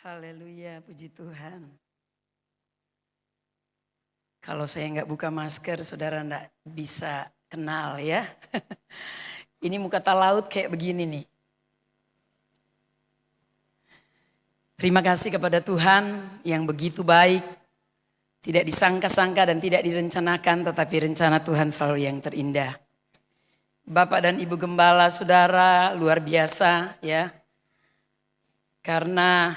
Haleluya, puji Tuhan. Kalau saya nggak buka masker, saudara nggak bisa kenal ya. Ini muka laut kayak begini nih. Terima kasih kepada Tuhan yang begitu baik. Tidak disangka-sangka dan tidak direncanakan, tetapi rencana Tuhan selalu yang terindah. Bapak dan Ibu Gembala, saudara, luar biasa ya. Karena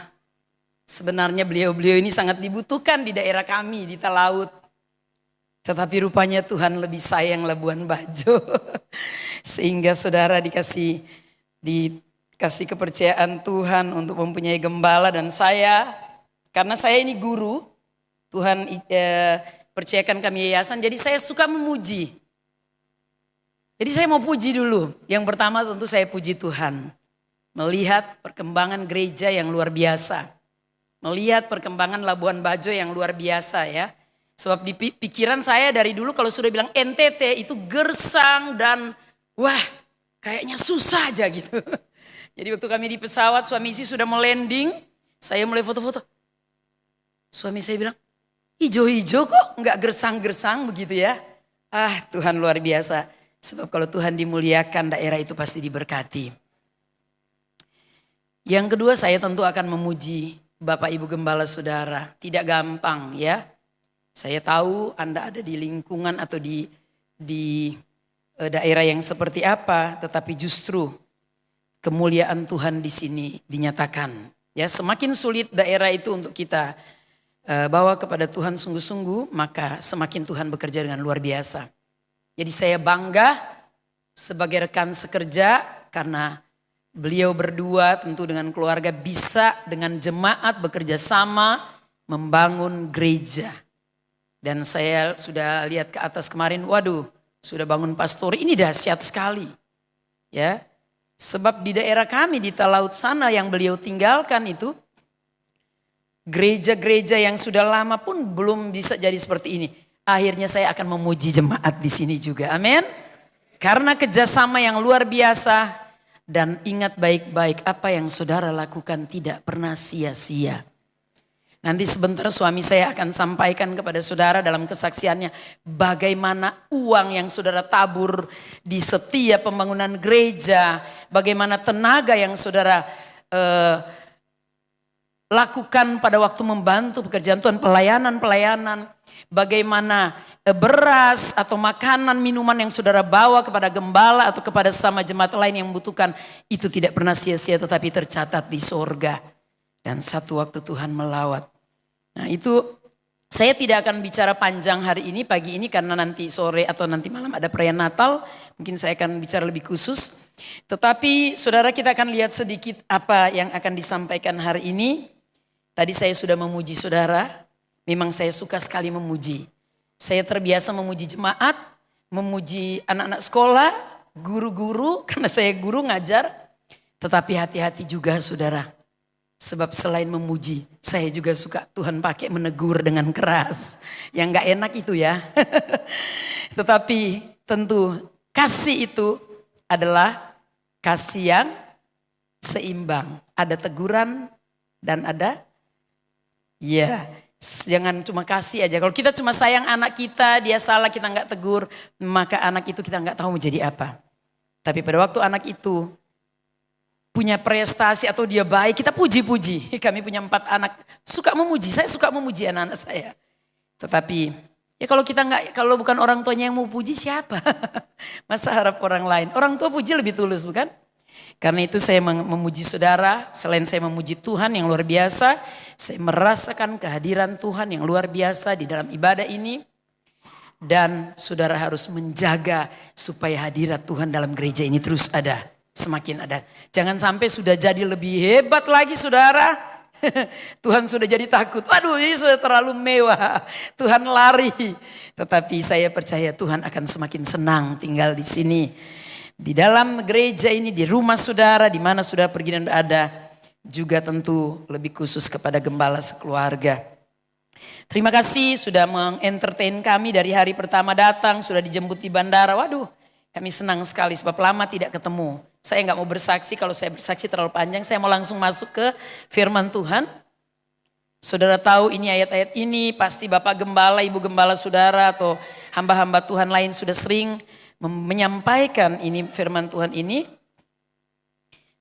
sebenarnya beliau-beliau ini sangat dibutuhkan di daerah kami, di Talaut. Tetapi rupanya Tuhan lebih sayang Labuan Bajo. Sehingga saudara dikasih kepercayaan Tuhan untuk mempunyai gembala. Dan saya, karena saya ini guru, Tuhan percayakan kami yayasan, jadi saya suka memuji. Jadi saya mau puji dulu. Yang pertama tentu saya puji Tuhan. Melihat perkembangan gereja yang luar biasa. Melihat perkembangan Labuan Bajo yang luar biasa ya. Sebab di pikiran saya dari dulu kalau sudah bilang NTT itu gersang dan wah kayaknya susah aja gitu. Jadi waktu kami di pesawat suami istri sudah mau landing. Saya mulai foto-foto. Suami saya bilang hijau-hijau kok nggak gersang-gersang begitu ya. Ah Tuhan luar biasa. Sebab kalau Tuhan dimuliakan daerah itu pasti diberkati. Yang kedua saya tentu akan memuji Bapak Ibu Gembala Saudara. Tidak gampang ya. Saya tahu Anda ada di lingkungan atau di daerah yang seperti apa. Tetapi justru kemuliaan Tuhan di sini dinyatakan. Ya, semakin sulit daerah itu untuk kita bawa kepada Tuhan sungguh-sungguh. Maka semakin Tuhan bekerja dengan luar biasa. Jadi saya bangga sebagai rekan sekerja karena beliau berdua tentu dengan keluarga bisa dengan jemaat bekerja sama membangun gereja. Dan saya sudah lihat ke atas kemarin, waduh sudah bangun pastori, ini dahsyat sekali. Ya, sebab di daerah kami di Talaut sana yang beliau tinggalkan itu, gereja-gereja yang sudah lama pun belum bisa jadi seperti ini. Akhirnya saya akan memuji jemaat di sini juga, amin. Karena kerjasama yang luar biasa dan ingat baik-baik apa yang saudara lakukan tidak pernah sia-sia. Nanti sebentar suami saya akan sampaikan kepada saudara dalam kesaksiannya bagaimana uang yang saudara tabur di setiap pembangunan gereja, bagaimana tenaga yang saudara lakukan pada waktu membantu pekerjaan Tuhan, pelayanan, bagaimana beras atau makanan, minuman yang saudara bawa kepada gembala atau kepada sama jemaat lain yang membutuhkan, itu tidak pernah sia-sia tetapi tercatat di sorga. Dan satu waktu Tuhan melawat. Nah itu saya tidak akan bicara panjang hari ini, pagi ini karena nanti sore atau nanti malam ada perayaan Natal. Mungkin saya akan bicara lebih khusus. Tetapi saudara kita akan lihat sedikit apa yang akan disampaikan hari ini. Tadi saya sudah memuji saudara, memang saya suka sekali memuji. Saya terbiasa memuji jemaat, memuji anak-anak sekolah, guru-guru karena saya guru ngajar. Tetapi hati-hati juga saudara. Sebab selain memuji, saya juga suka Tuhan pakai menegur dengan keras. Yang gak enak itu ya. Tetapi tentu kasih itu adalah kasih yang seimbang. Ada teguran dan ada ya. Jangan cuma kasih aja. Kalau kita cuma sayang anak kita, dia salah kita gak tegur. Maka anak itu kita gak tahu menjadi apa. Tapi pada waktu anak itu punya prestasi atau dia baik, kita puji-puji. Kami punya 4 anak, suka memuji. Saya suka memuji anak-anak saya. Tetapi ya kalau bukan orang tuanya yang mau puji siapa? Masa harap orang lain? Orang tua puji lebih tulus bukan? Karena itu saya memuji saudara, selain saya memuji Tuhan yang luar biasa, saya merasakan kehadiran Tuhan yang luar biasa di dalam ibadah ini. Dan saudara harus menjaga supaya hadirat Tuhan dalam gereja ini terus ada. Semakin ada. Jangan sampai sudah jadi lebih hebat lagi saudara. Tuhan sudah jadi takut. Waduh ini sudah terlalu mewah. Tuhan lari. Tetapi saya percaya Tuhan akan semakin senang tinggal di sini. Di dalam gereja ini, di rumah saudara, di mana saudara pergi dan ada. Juga tentu lebih khusus kepada gembala sekeluarga. Terima kasih sudah mengentertain kami dari hari pertama datang, sudah dijemput di bandara. Waduh, kami senang sekali sebab lama tidak ketemu. Saya nggak mau bersaksi, kalau saya bersaksi terlalu panjang. Saya mau langsung masuk ke firman Tuhan. Saudara tahu ini ayat-ayat ini pasti Bapak Gembala, Ibu Gembala saudara atau hamba-hamba Tuhan lain sudah sering menyampaikan ini firman Tuhan ini.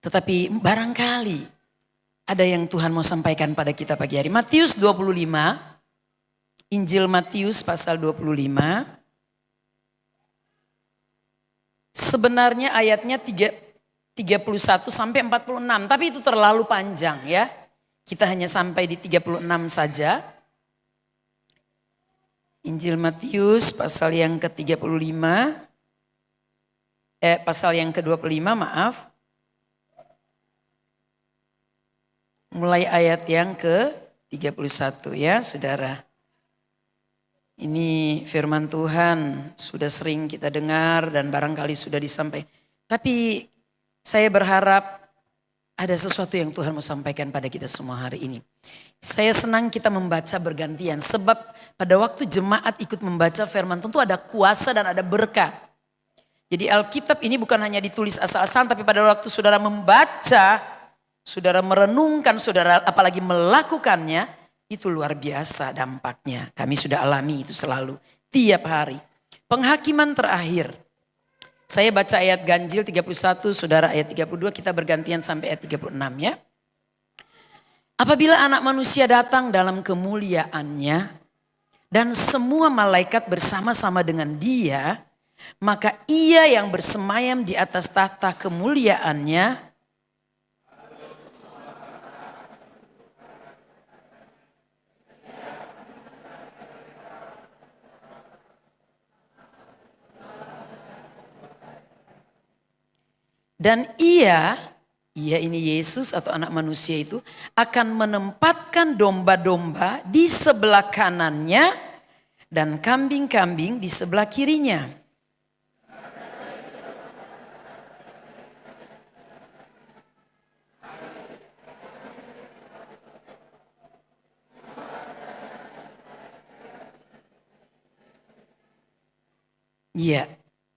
Tetapi barangkali ada yang Tuhan mau sampaikan pada kita pagi hari. Matius 25, Injil Matius pasal 25. Sebenarnya ayatnya 31 sampai 46, tapi itu terlalu panjang ya. Kita hanya sampai di 36 saja. Injil Matius pasal yang ke-35, pasal yang ke-25 maaf. Mulai ayat yang ke-31 ya saudara. Ini firman Tuhan sudah sering kita dengar dan barangkali sudah disampaikan. Tapi saya berharap ada sesuatu yang Tuhan mau sampaikan pada kita semua hari ini. Saya senang kita membaca bergantian. Sebab pada waktu jemaat ikut membaca firman tentu ada kuasa dan ada berkat. Jadi Alkitab ini bukan hanya ditulis asal-asalan. Tapi pada waktu saudara membaca, saudara merenungkan, saudara apalagi melakukannya. Itu luar biasa dampaknya. Kami sudah alami itu selalu. Tiap hari. Penghakiman terakhir. Saya baca ayat ganjil 31, saudara ayat 32, kita bergantian sampai ayat 36 ya. Apabila anak manusia datang dalam kemuliaannya dan semua malaikat bersama-sama dengan dia, maka ia yang bersemayam di atas tahta kemuliaannya dan ia ini Yesus atau anak manusia itu akan menempatkan domba-domba di sebelah kanannya dan kambing-kambing di sebelah kirinya. Ya,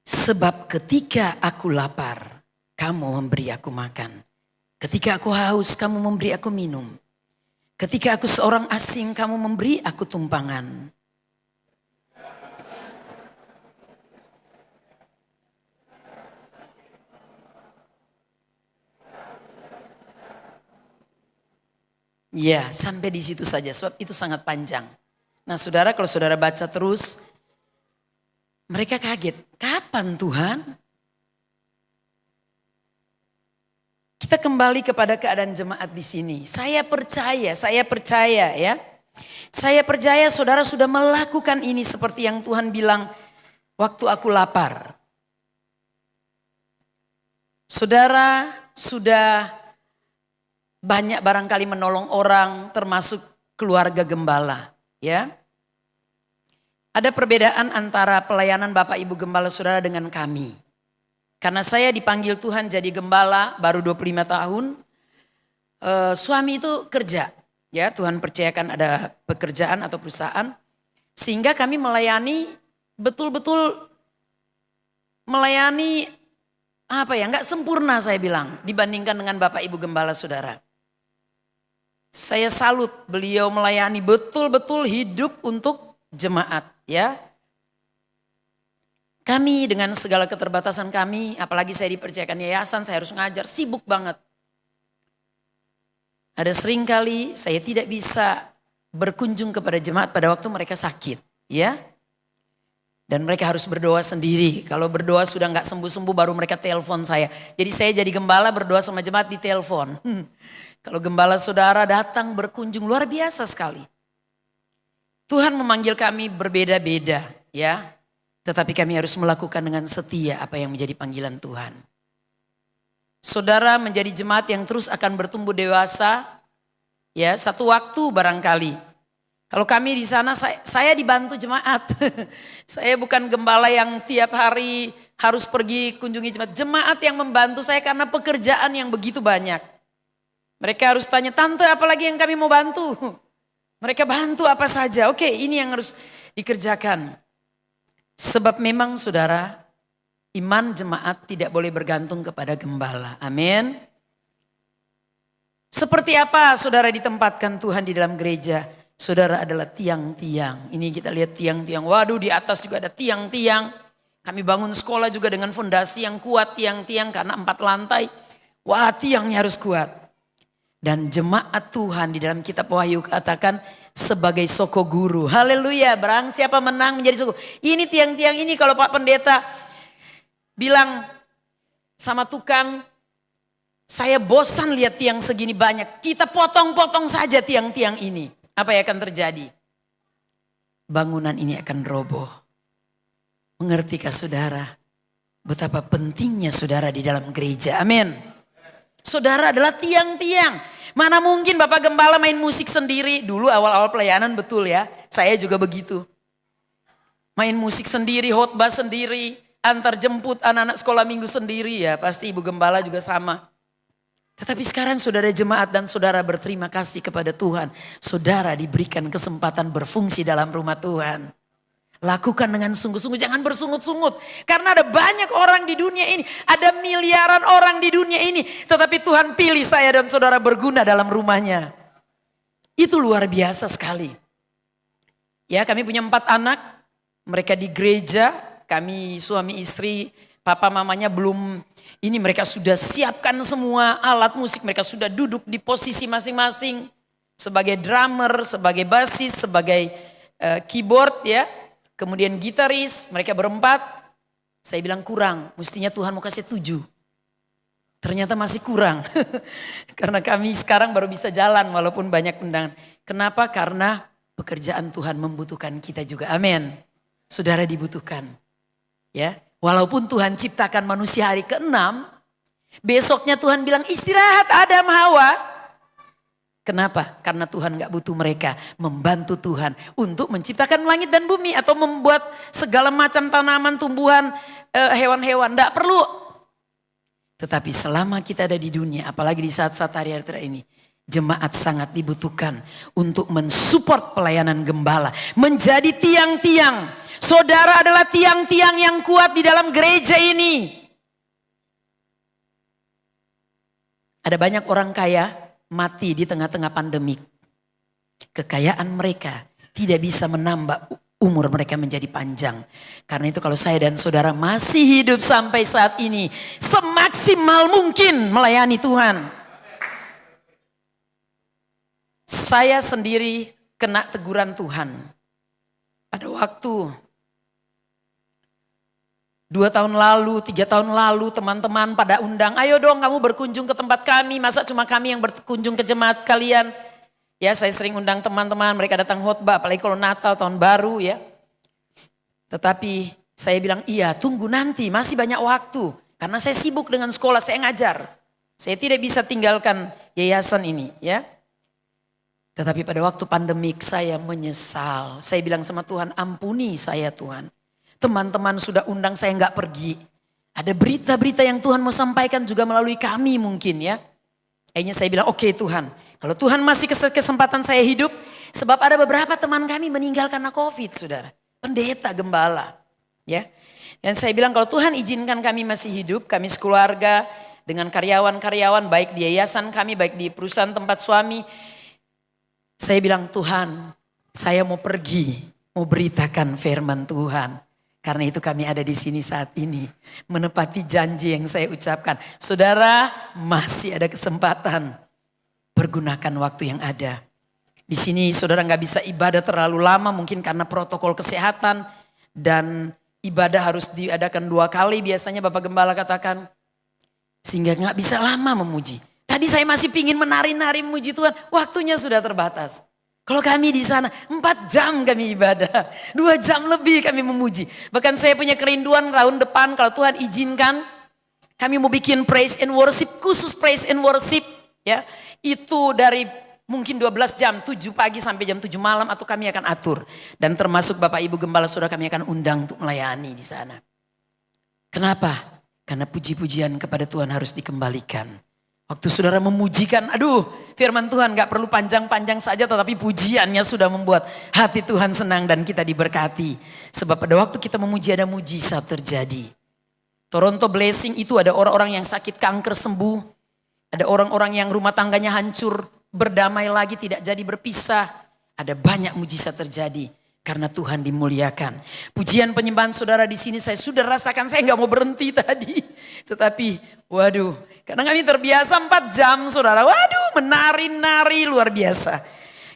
sebab ketika aku lapar, kamu memberi aku makan. Ketika aku haus, kamu memberi aku minum. Ketika aku seorang asing, kamu memberi aku tumpangan. Ya, sampai di situ saja, sebab itu sangat panjang. Nah saudara, kalau saudara baca terus, mereka kaget. Kapan Tuhan? Kita kembali kepada keadaan jemaat di sini. Saya percaya ya. Saya percaya saudara sudah melakukan ini seperti yang Tuhan bilang waktu aku lapar. Saudara sudah banyak barangkali menolong orang termasuk keluarga gembala ya. Ada perbedaan antara pelayanan Bapak Ibu Gembala saudara dengan kami. Karena saya dipanggil Tuhan jadi gembala baru 25 tahun. Suami itu kerja. Ya, Tuhan percayakan ada pekerjaan atau perusahaan. Sehingga kami melayani betul-betul melayani enggak sempurna saya bilang. Dibandingkan dengan Bapak Ibu Gembala saudara. Saya salut beliau melayani betul-betul hidup untuk jemaat ya. Kami dengan segala keterbatasan kami, apalagi saya dipercayakan yayasan, saya harus ngajar, sibuk banget. Ada sering kali saya tidak bisa berkunjung kepada jemaat pada waktu mereka sakit, ya. Dan mereka harus berdoa sendiri. Kalau berdoa sudah nggak sembuh-sembuh baru mereka telepon saya. Jadi saya jadi gembala berdoa sama jemaat di telepon. Kalau gembala saudara datang berkunjung luar biasa sekali. Tuhan memanggil kami berbeda-beda, ya. Tetapi kami harus melakukan dengan setia apa yang menjadi panggilan Tuhan. Saudara menjadi jemaat yang terus akan bertumbuh dewasa. Ya, satu waktu barangkali. Kalau kami di sana saya dibantu jemaat. Saya bukan gembala yang tiap hari harus pergi kunjungi jemaat. Jemaat yang membantu saya karena pekerjaan yang begitu banyak. Mereka harus tanya, tante apalagi yang kami mau bantu? Mereka bantu apa saja. Oke, ini yang harus dikerjakan. Sebab memang saudara, iman jemaat tidak boleh bergantung kepada gembala. Amin. Seperti apa saudara ditempatkan Tuhan di dalam gereja? Saudara adalah tiang-tiang. Ini kita lihat tiang-tiang. Waduh, di atas juga ada tiang-tiang. Kami bangun sekolah juga dengan fondasi yang kuat, tiang-tiang karena 4 lantai. Wah, tiangnya harus kuat. Dan jemaat Tuhan di dalam kitab Wahyu katakan sebagai soko guru. Haleluya, barang siapa menang menjadi soko. Ini tiang-tiang ini kalau Pak Pendeta bilang sama tukang, saya bosan lihat tiang segini banyak. Kita potong-potong saja tiang-tiang ini. Apa yang akan terjadi? Bangunan ini akan roboh. Mengertikah saudara betapa pentingnya saudara di dalam gereja? Amin. Saudara adalah tiang-tiang. Mana mungkin Bapak Gembala main musik sendiri. Dulu awal-awal pelayanan betul ya. Saya juga begitu. Main musik sendiri, khotbah sendiri. Antar jemput anak-anak sekolah minggu sendiri ya. Pasti Ibu Gembala juga sama. Tetapi sekarang saudara jemaat dan saudara berterima kasih kepada Tuhan. Saudara diberikan kesempatan berfungsi dalam rumah Tuhan. Lakukan dengan sungguh-sungguh, jangan bersungut-sungut. Karena ada banyak orang di dunia ini. Ada miliaran orang di dunia ini. Tetapi Tuhan pilih saya dan saudara berguna dalam rumahnya. Itu luar biasa sekali. Ya, kami punya 4 anak. Mereka di gereja. Kami suami istri, papa mamanya belum. Ini mereka sudah siapkan semua alat musik. Mereka sudah duduk di posisi masing-masing. Sebagai drummer, sebagai bassis, sebagai keyboard ya. Kemudian gitaris, mereka berempat. Saya bilang kurang, mestinya Tuhan mau kasih 7. Ternyata masih kurang. Karena kami sekarang baru bisa jalan walaupun banyak undangan. Kenapa? Karena pekerjaan Tuhan membutuhkan kita juga. Amin. Saudara dibutuhkan. Ya, walaupun Tuhan ciptakan manusia hari ke-6. Besoknya Tuhan bilang istirahat Adam Hawa. Kenapa? Karena Tuhan gak butuh mereka membantu Tuhan untuk menciptakan langit dan bumi atau membuat segala macam tanaman, tumbuhan, hewan-hewan. Gak perlu. Tetapi selama kita ada di dunia, apalagi di saat-saat hari-hari terakhir ini, jemaat sangat dibutuhkan untuk mensupport pelayanan gembala. Menjadi tiang-tiang. Saudara adalah tiang-tiang yang kuat di dalam gereja ini. Ada banyak orang kaya mati di tengah-tengah pandemik. Kekayaan mereka tidak bisa menambah umur mereka menjadi panjang. Karena itu kalau saya dan saudara masih hidup sampai saat ini, semaksimal mungkin melayani Tuhan. Saya sendiri kena teguran Tuhan. Pada waktu 2 tahun lalu, 3 tahun lalu teman-teman pada undang, ayo dong kamu berkunjung ke tempat kami, masa cuma kami yang berkunjung ke jemaat kalian. Ya saya sering undang teman-teman, mereka datang khotbah, apalagi kalau Natal, tahun baru ya. Tetapi saya bilang iya tunggu nanti, masih banyak waktu. Karena saya sibuk dengan sekolah, saya ngajar. Saya tidak bisa tinggalkan yayasan ini ya. Tetapi pada waktu pandemik saya menyesal. Saya bilang sama Tuhan, ampuni saya Tuhan. Teman-teman sudah undang saya nggak pergi. Ada berita-berita yang Tuhan mau sampaikan juga melalui kami mungkin ya. Akhirnya saya bilang oke Tuhan. Kalau Tuhan masih kesempatan saya hidup. Sebab ada beberapa teman kami meninggal karena COVID saudara. Pendeta, gembala. Ya. Dan saya bilang kalau Tuhan izinkan kami masih hidup. Kami sekeluarga dengan karyawan-karyawan baik di yayasan kami, baik di perusahaan tempat suami. Saya bilang Tuhan saya mau pergi. Mau beritakan firman Tuhan. Karena itu kami ada di sini saat ini. Menepati janji yang saya ucapkan. Saudara masih ada kesempatan. Pergunakan waktu yang ada. Di sini saudara gak bisa ibadah terlalu lama. Mungkin karena protokol kesehatan. Dan ibadah harus diadakan 2 kali. Biasanya Bapak Gembala katakan. Sehingga gak bisa lama memuji. Tadi saya masih pingin menari-nari memuji Tuhan. Waktunya sudah terbatas. Kalau kami di sana 4 jam kami ibadah. 2 jam lebih kami memuji. Bahkan saya punya kerinduan tahun depan kalau Tuhan izinkan. Kami mau bikin praise and worship. Khusus praise and worship. Ya, itu dari mungkin 12 jam. 7 pagi sampai jam 7 malam. Atau kami akan atur. Dan termasuk Bapak Ibu Gembala Saudara kami akan undang untuk melayani di sana. Kenapa? Karena puji-pujian kepada Tuhan harus dikembalikan. Waktu saudara memujikan, aduh firman Tuhan gak perlu panjang-panjang saja, tetapi pujiannya sudah membuat hati Tuhan senang dan kita diberkati. Sebab pada waktu kita memuji ada mujizat terjadi. Toronto Blessing itu ada orang-orang yang sakit kanker sembuh. Ada orang-orang yang rumah tangganya hancur, berdamai lagi, tidak jadi berpisah. Ada banyak mujizat terjadi karena Tuhan dimuliakan. Pujian penyembahan saudara di sini saya sudah rasakan, saya gak mau berhenti tadi. Tetapi waduh, karena kami terbiasa 4 jam saudara. Waduh, menari-nari luar biasa.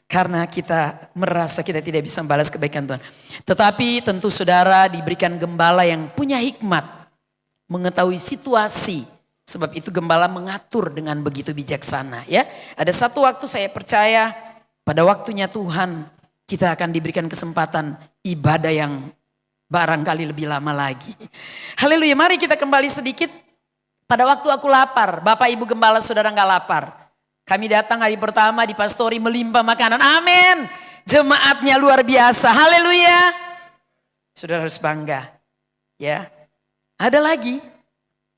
Karena kita merasa kita tidak bisa membalas kebaikan Tuhan. Tetapi tentu saudara diberikan gembala yang punya hikmat. Mengetahui situasi. Sebab itu gembala mengatur dengan begitu bijaksana ya. Ada satu waktu saya percaya pada waktunya Tuhan kita akan diberikan kesempatan ibadah yang barangkali lebih lama lagi. Haleluya, mari kita kembali sedikit. Pada waktu aku lapar, Bapak Ibu Gembala saudara gak lapar. Kami datang hari pertama di pastori melimpah makanan, amin. Jemaatnya luar biasa, haleluya. Saudara harus bangga. Ya, ada lagi.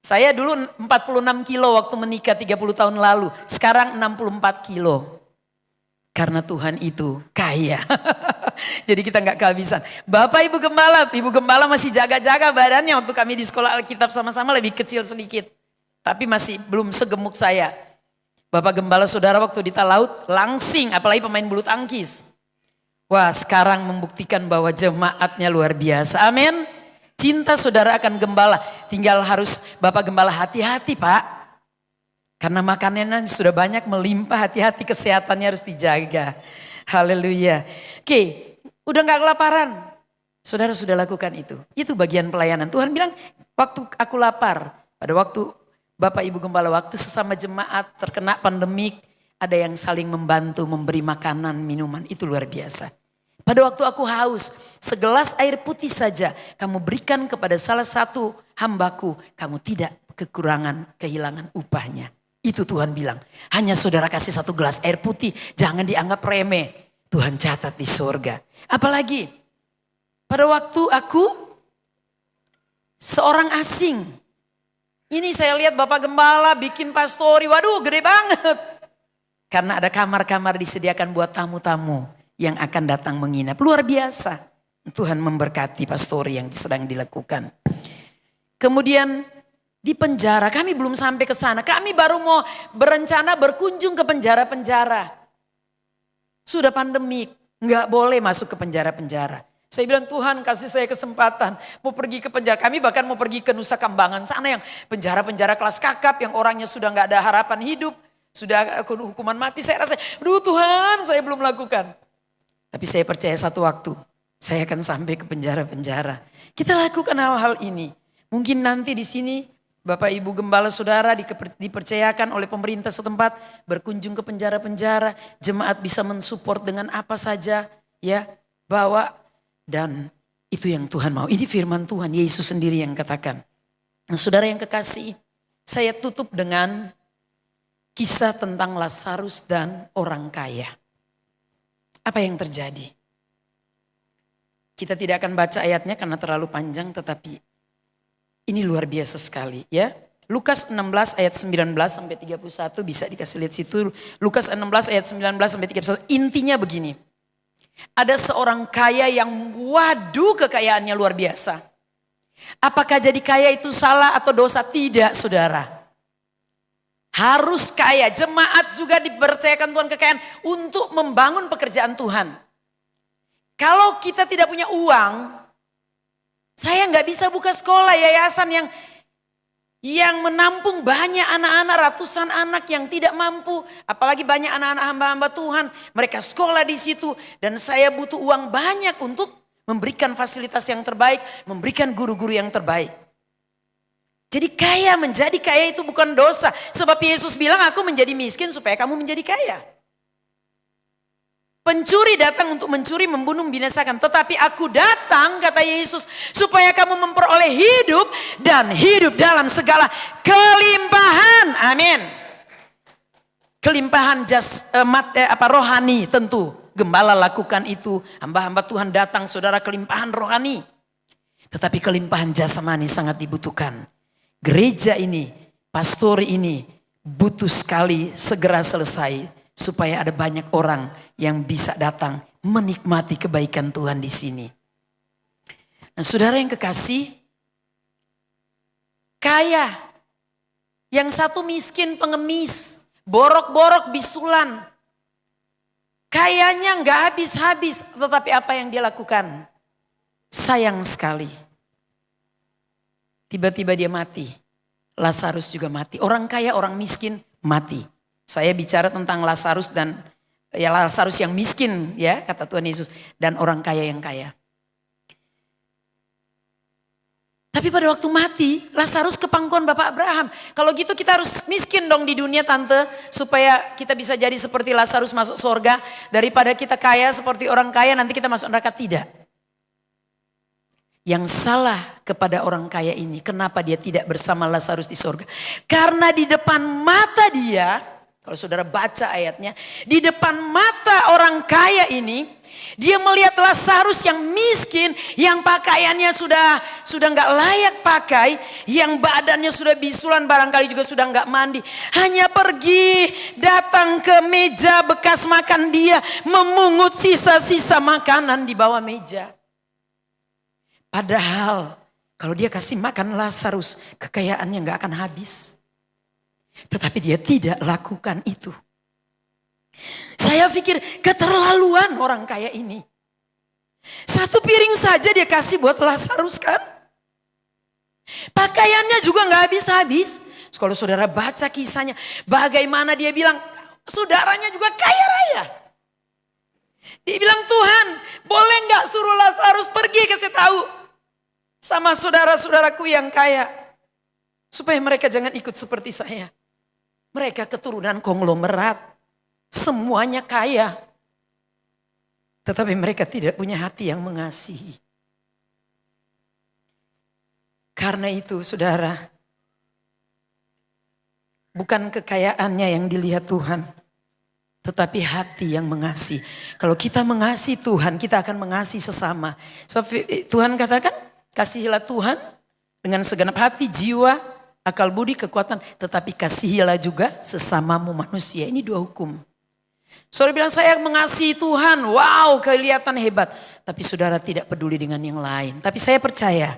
Saya dulu 46 kilo waktu menikah 30 tahun lalu. Sekarang 64 kilo. Karena Tuhan itu kaya. Jadi kita gak kehabisan. Bapak Ibu Gembala masih jaga-jaga badannya. Waktu kami di sekolah Alkitab sama-sama lebih kecil sedikit. Tapi masih belum segemuk saya. Bapak Gembala saudara waktu di Talaut langsing. Apalagi pemain bulu tangkis. Wah sekarang membuktikan bahwa jemaatnya luar biasa. Amin. Cinta saudara akan gembala. Tinggal harus Bapak Gembala hati-hati Pak. Karena makanan sudah banyak melimpah, hati-hati kesehatannya harus dijaga. Haleluya. Oke, udah gak kelaparan. Saudara sudah lakukan itu. Itu bagian pelayanan. Tuhan bilang waktu aku lapar. Pada waktu Bapak Ibu Gembala, waktu sesama jemaat terkena pandemik. Ada yang saling membantu memberi makanan, minuman. Itu luar biasa. Pada waktu aku haus, segelas air putih saja kamu berikan kepada salah satu hambaku. Kamu tidak kehilangan upahnya. Itu Tuhan bilang, hanya saudara kasih 1 gelas air putih, jangan dianggap remeh. Tuhan catat di surga. Apalagi pada waktu aku seorang asing. Ini saya lihat Bapak Gembala bikin pastori, waduh gede banget. Karena ada kamar-kamar disediakan buat tamu-tamu yang akan datang menginap. Luar biasa. Tuhan memberkati pastori yang sedang dilakukan. Kemudian di penjara, kami belum sampai ke sana. Kami baru mau berencana berkunjung ke penjara-penjara. Sudah pandemik, nggak boleh masuk ke penjara-penjara. Saya bilang Tuhan kasih saya kesempatan mau pergi ke penjara. Kami bahkan mau pergi ke Nusa Kambangan sana yang penjara-penjara kelas kakap yang orangnya sudah nggak ada harapan hidup. Sudah hukuman mati. Saya rasa, aduh Tuhan saya belum lakukan. Tapi saya percaya satu waktu saya akan sampai ke penjara-penjara. Kita lakukan hal-hal ini. Mungkin nanti di sini Bapak Ibu Gembala saudara dipercayakan oleh pemerintah setempat berkunjung ke penjara-penjara. Jemaat bisa mensupport dengan apa saja ya bawa. Dan itu yang Tuhan mau. Ini firman Tuhan, Yesus sendiri yang katakan. Nah, saudara yang kekasih, saya tutup dengan kisah tentang Lazarus dan orang kaya. Apa yang terjadi? Kita tidak akan baca ayatnya karena terlalu panjang, tetapi ini luar biasa sekali ya. Lukas 16 ayat 19 sampai 31 bisa dikasih lihat situ. Lukas 16 ayat 19 sampai 31. Intinya begini. Ada seorang kaya yang waduh kekayaannya luar biasa. Apakah jadi kaya itu salah atau dosa? Tidak saudara. Harus kaya, jemaat juga dipercayakan Tuhan kekayaan untuk membangun pekerjaan Tuhan. Kalau kita tidak punya uang, saya nggak bisa buka sekolah yayasan yang menampung banyak anak-anak, ratusan anak yang tidak mampu. Apalagi banyak anak-anak hamba-hamba Tuhan, mereka sekolah di situ. Dan saya butuh uang banyak untuk memberikan fasilitas yang terbaik, memberikan guru-guru yang terbaik. Jadi menjadi kaya itu bukan dosa. Sebab Yesus bilang aku menjadi miskin supaya kamu menjadi kaya. Pencuri datang untuk mencuri, membunuh, membinasakan. Tetapi aku datang kata Yesus supaya kamu memperoleh hidup dan hidup dalam segala kelimpahan. Amin. Kelimpahan rohani tentu. Gembala lakukan itu. Hamba-hamba Tuhan datang saudara kelimpahan rohani. Tetapi kelimpahan jasmani sangat dibutuhkan. Gereja ini, pastor ini butuh sekali segera selesai supaya ada banyak orang yang bisa datang menikmati kebaikan Tuhan di sini. Nah, saudara yang kekasih, kaya, yang satu miskin pengemis, borok-borok bisulan. Kayanya nggak habis-habis, tetapi apa yang dia lakukan? Sayang sekali. Tiba-tiba dia mati. Lazarus juga mati. Orang kaya, orang miskin mati. Saya bicara tentang Lazarus dan ya Lazarus yang miskin ya kata Tuhan Yesus. Dan orang kaya yang kaya. Tapi pada waktu mati Lazarus ke pangkuan Bapak Abraham. Kalau gitu kita harus miskin dong di dunia tante. Supaya kita bisa jadi seperti Lazarus masuk surga. Daripada kita kaya seperti orang kaya nanti kita masuk neraka. Tidak. Yang salah kepada orang kaya ini, kenapa dia tidak bersama Lazarus di sorga? Karena di depan mata dia, kalau saudara baca ayatnya, di depan mata orang kaya ini, dia melihat Lazarus yang miskin, yang pakaiannya sudah nggak layak pakai, yang badannya sudah bisulan, barangkali juga sudah nggak mandi, hanya pergi datang ke meja bekas makan dia, memungut sisa-sisa makanan di bawah meja. Padahal kalau dia kasih makan Lazarus, kekayaannya gak akan habis. Tetapi dia tidak lakukan itu. Saya pikir keterlaluan orang kaya ini. Satu piring saja dia kasih buat Lazarus kan. Pakaiannya juga gak habis-habis. Kalau saudara baca kisahnya, bagaimana dia bilang, saudaranya juga kaya raya. Dia bilang, Tuhan boleh gak suruh Lazarus pergi kasih tahu sama saudara-saudaraku yang kaya. Supaya mereka jangan ikut seperti saya. Mereka keturunan konglomerat. Semuanya kaya. Tetapi mereka tidak punya hati yang mengasihi. Karena itu saudara. Bukan kekayaannya yang dilihat Tuhan. Tetapi hati yang mengasihi. Kalau kita mengasihi Tuhan, kita akan mengasihi sesama. So, Tuhan katakan, kasihilah Tuhan dengan segenap hati, jiwa, akal budi, kekuatan. Tetapi kasihilah juga sesamamu manusia. Ini dua hukum. Saudara bilang saya mengasihi Tuhan. Wow, kelihatan hebat. Tapi saudara tidak peduli dengan yang lain. Tapi saya percaya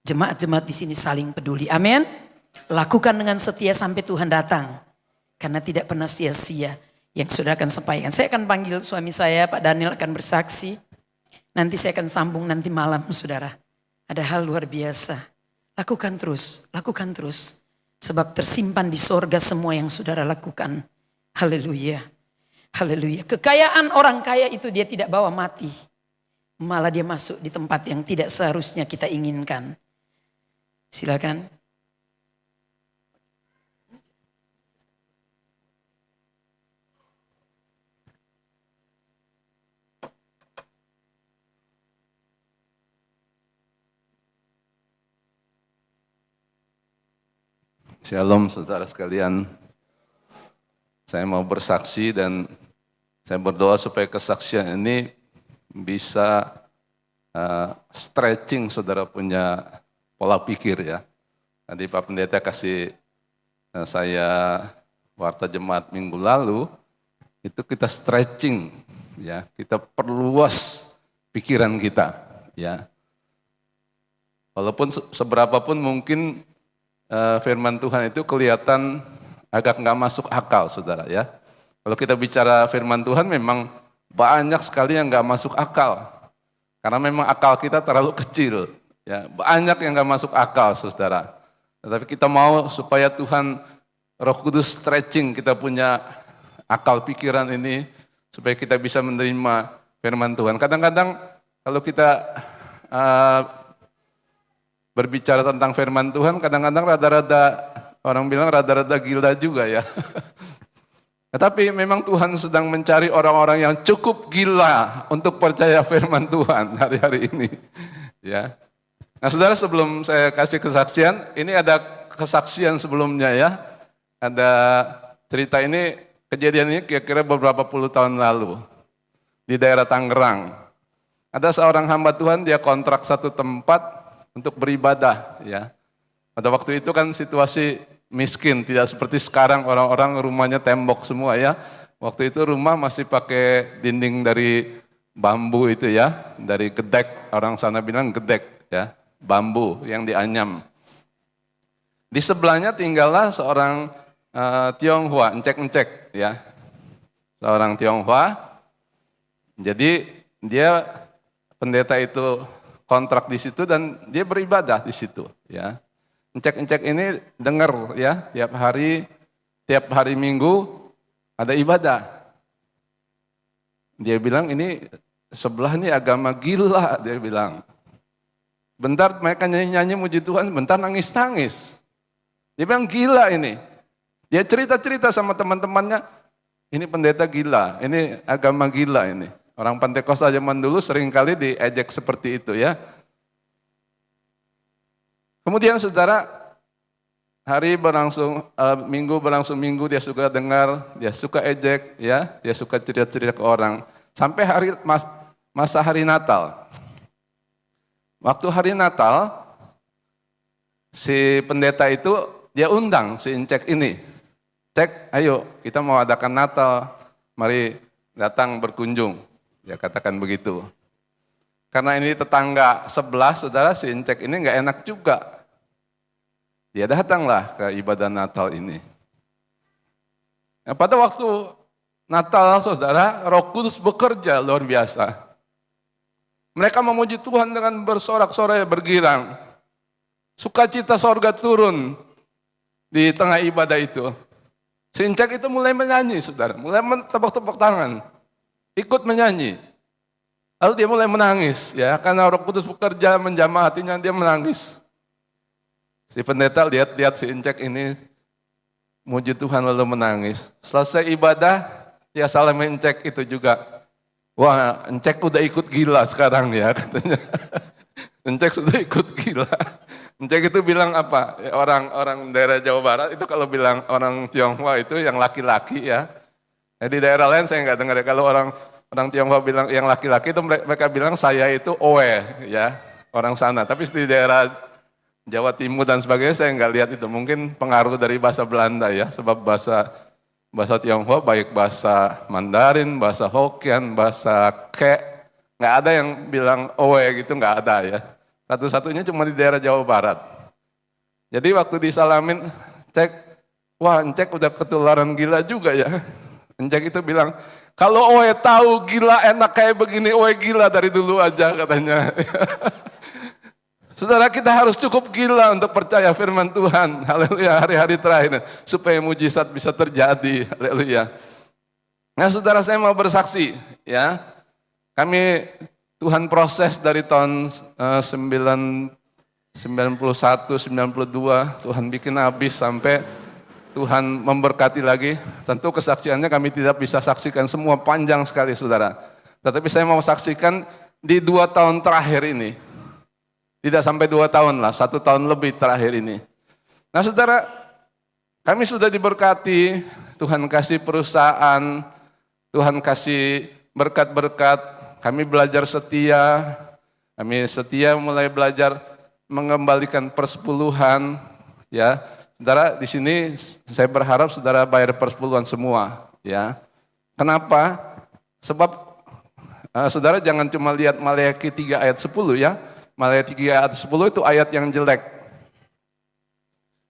jemaat-jemaat di sini saling peduli. Amin. Lakukan dengan setia sampai Tuhan datang. Karena tidak pernah sia-sia yang saudara akan sampaikan. Saya akan panggil suami saya, Pak Daniel akan bersaksi. Nanti saya akan sambung nanti malam saudara. Ada hal luar biasa. Lakukan terus, lakukan terus. Sebab tersimpan di sorga semua yang saudara lakukan. Haleluya. Haleluya. Kekayaan orang kaya itu dia tidak bawa mati. Malah dia masuk di tempat yang tidak seharusnya kita inginkan. Silakan. Shalom saudara sekalian, saya mau bersaksi dan saya berdoa supaya kesaksian ini bisa stretching saudara punya pola pikir ya. Tadi Pak Pendeta kasih saya warta jemaat minggu lalu, itu kita stretching ya, kita perluas pikiran kita ya. Walaupun seberapapun mungkin firman Tuhan itu kelihatan agak nggak masuk akal saudara ya. Kalau kita bicara firman Tuhan memang banyak sekali yang nggak masuk akal. Karena memang akal kita terlalu kecil. Ya, banyak yang nggak masuk akal saudara. Tetapi kita mau supaya Tuhan Roh Kudus stretching kita punya akal pikiran ini. Supaya kita bisa menerima firman Tuhan. Kadang-kadang kalau kita berbicara tentang firman Tuhan, kadang-kadang rada-rada, orang bilang rada-rada gila juga ya. Tetapi memang Tuhan sedang mencari orang-orang yang cukup gila untuk percaya firman Tuhan hari-hari ini. Ya. Nah saudara, sebelum saya kasih kesaksian, ini ada kesaksian sebelumnya ya. Ada cerita ini, kejadian ini kira-kira beberapa puluh tahun lalu. Di daerah Tangerang. Ada seorang hamba Tuhan, dia kontrak satu tempat untuk beribadah ya. Pada waktu itu kan situasi miskin, tidak seperti sekarang orang-orang rumahnya tembok semua ya. Waktu itu rumah masih pakai dinding dari bambu itu ya, dari gedek, orang sana bilang gedek ya, bambu yang dianyam. Di sebelahnya tinggallah seorang Tionghoa, encek-encek ya, seorang Tionghoa. Jadi dia pendeta itu kontrak di situ dan dia beribadah di situ ya. Encek-encek ini dengar ya, tiap hari Minggu ada ibadah. Dia bilang ini sebelah ini agama gila, dia bilang. Bentar mereka nyanyi-nyanyi muji Tuhan, bentar nangis-nangis. Dia bilang gila ini. Dia cerita-cerita sama teman-temannya, ini pendeta gila, ini agama gila ini. Orang Pentakosta zaman dulu seringkali diejek seperti itu ya. Kemudian saudara, minggu berlangsung minggu, dia suka dengar, dia suka ejek, ya, dia suka cerita-cerita ke orang. Sampai masa hari Natal. Waktu hari Natal, si pendeta itu dia undang si encek ini. Cek, ayo kita mau adakan Natal, mari datang berkunjung. Dia katakan begitu. Karena ini tetangga sebelah, saudara, si encek ini nggak enak juga. Dia datanglah ke ibadah Natal ini. Nah, pada waktu Natal, saudara, Roh Kudus bekerja luar biasa. Mereka memuji Tuhan dengan bersorak-sorai, bergirang. Sukacita sorga turun di tengah ibadah itu. Si encek itu mulai menyanyi, saudara, mulai tepuk-tepuk tangan, ikut menyanyi. Lalu dia mulai menangis, ya, karena Roh Kudus bekerja menjamah hatinya, dia menangis. Si pendeta lihat si encek ini muji Tuhan lalu menangis. Selesai ibadah, ya salam encek itu juga. Wah, encek udah ikut gila sekarang ya katanya. Encek sudah ikut gila. Encek itu bilang apa? Ya, orang daerah Jawa Barat itu kalau bilang orang Tionghoa itu yang laki-laki ya. Di daerah lain saya nggak dengar ya. Kalau orang Tionghoa bilang yang laki-laki itu mereka bilang saya itu oe ya, orang sana. Tapi di daerah Jawa Timur dan sebagainya saya nggak lihat itu, mungkin pengaruh dari bahasa Belanda ya, sebab bahasa Tionghoa baik bahasa Mandarin, bahasa Hokkien, bahasa Ke, nggak ada yang bilang owe gitu, nggak ada ya. Satu-satunya cuma di daerah Jawa Barat. Jadi waktu disalamin, cek, wah encek udah ketularan gila juga ya. Encek itu bilang, kalau owe tahu gila enak kayak begini, owe gila dari dulu aja katanya. Saudara, kita harus cukup gila untuk percaya firman Tuhan. Haleluya, hari-hari terakhir supaya mujizat bisa terjadi. Haleluya. Nah, saudara, saya mau bersaksi ya. Kami Tuhan proses dari tahun 91, 92, Tuhan bikin habis sampai Tuhan memberkati lagi. Tentu kesaksiannya kami tidak bisa saksikan semua, panjang sekali saudara. Tetapi saya mau saksikan di 2 tahun terakhir ini. Tidak sampai 2 tahun lah, 1 tahun lebih terakhir ini. Nah saudara, kami sudah diberkati, Tuhan kasih perusahaan, Tuhan kasih berkat-berkat, kami belajar setia, mulai belajar mengembalikan persepuluhan, ya. Saudara, di sini saya berharap saudara bayar persepuluhan semua, ya. Kenapa? Sebab saudara jangan cuma lihat Maleakhi 3 ayat 10 ya. Maleakhi 3 ayat 10 itu ayat yang jelek.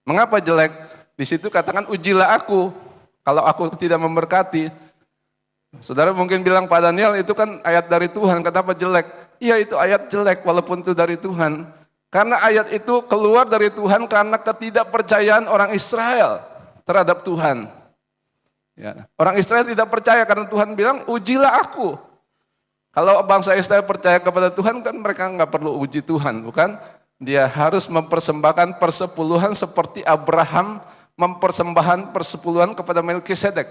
Mengapa jelek? Di situ katakan ujilah aku kalau aku tidak memberkati. Saudara mungkin bilang Pak Daniel itu kan ayat dari Tuhan, kenapa jelek? Iya itu ayat jelek walaupun itu dari Tuhan. Karena ayat itu keluar dari Tuhan karena ketidakpercayaan orang Israel terhadap Tuhan. Ya. Orang Israel tidak percaya karena Tuhan bilang ujilah aku. Kalau bangsa Israel percaya kepada Tuhan kan mereka nggak perlu uji Tuhan, bukan? Dia harus mempersembahkan persepuluhan seperti Abraham mempersembahkan persepuluhan kepada Melkisedek.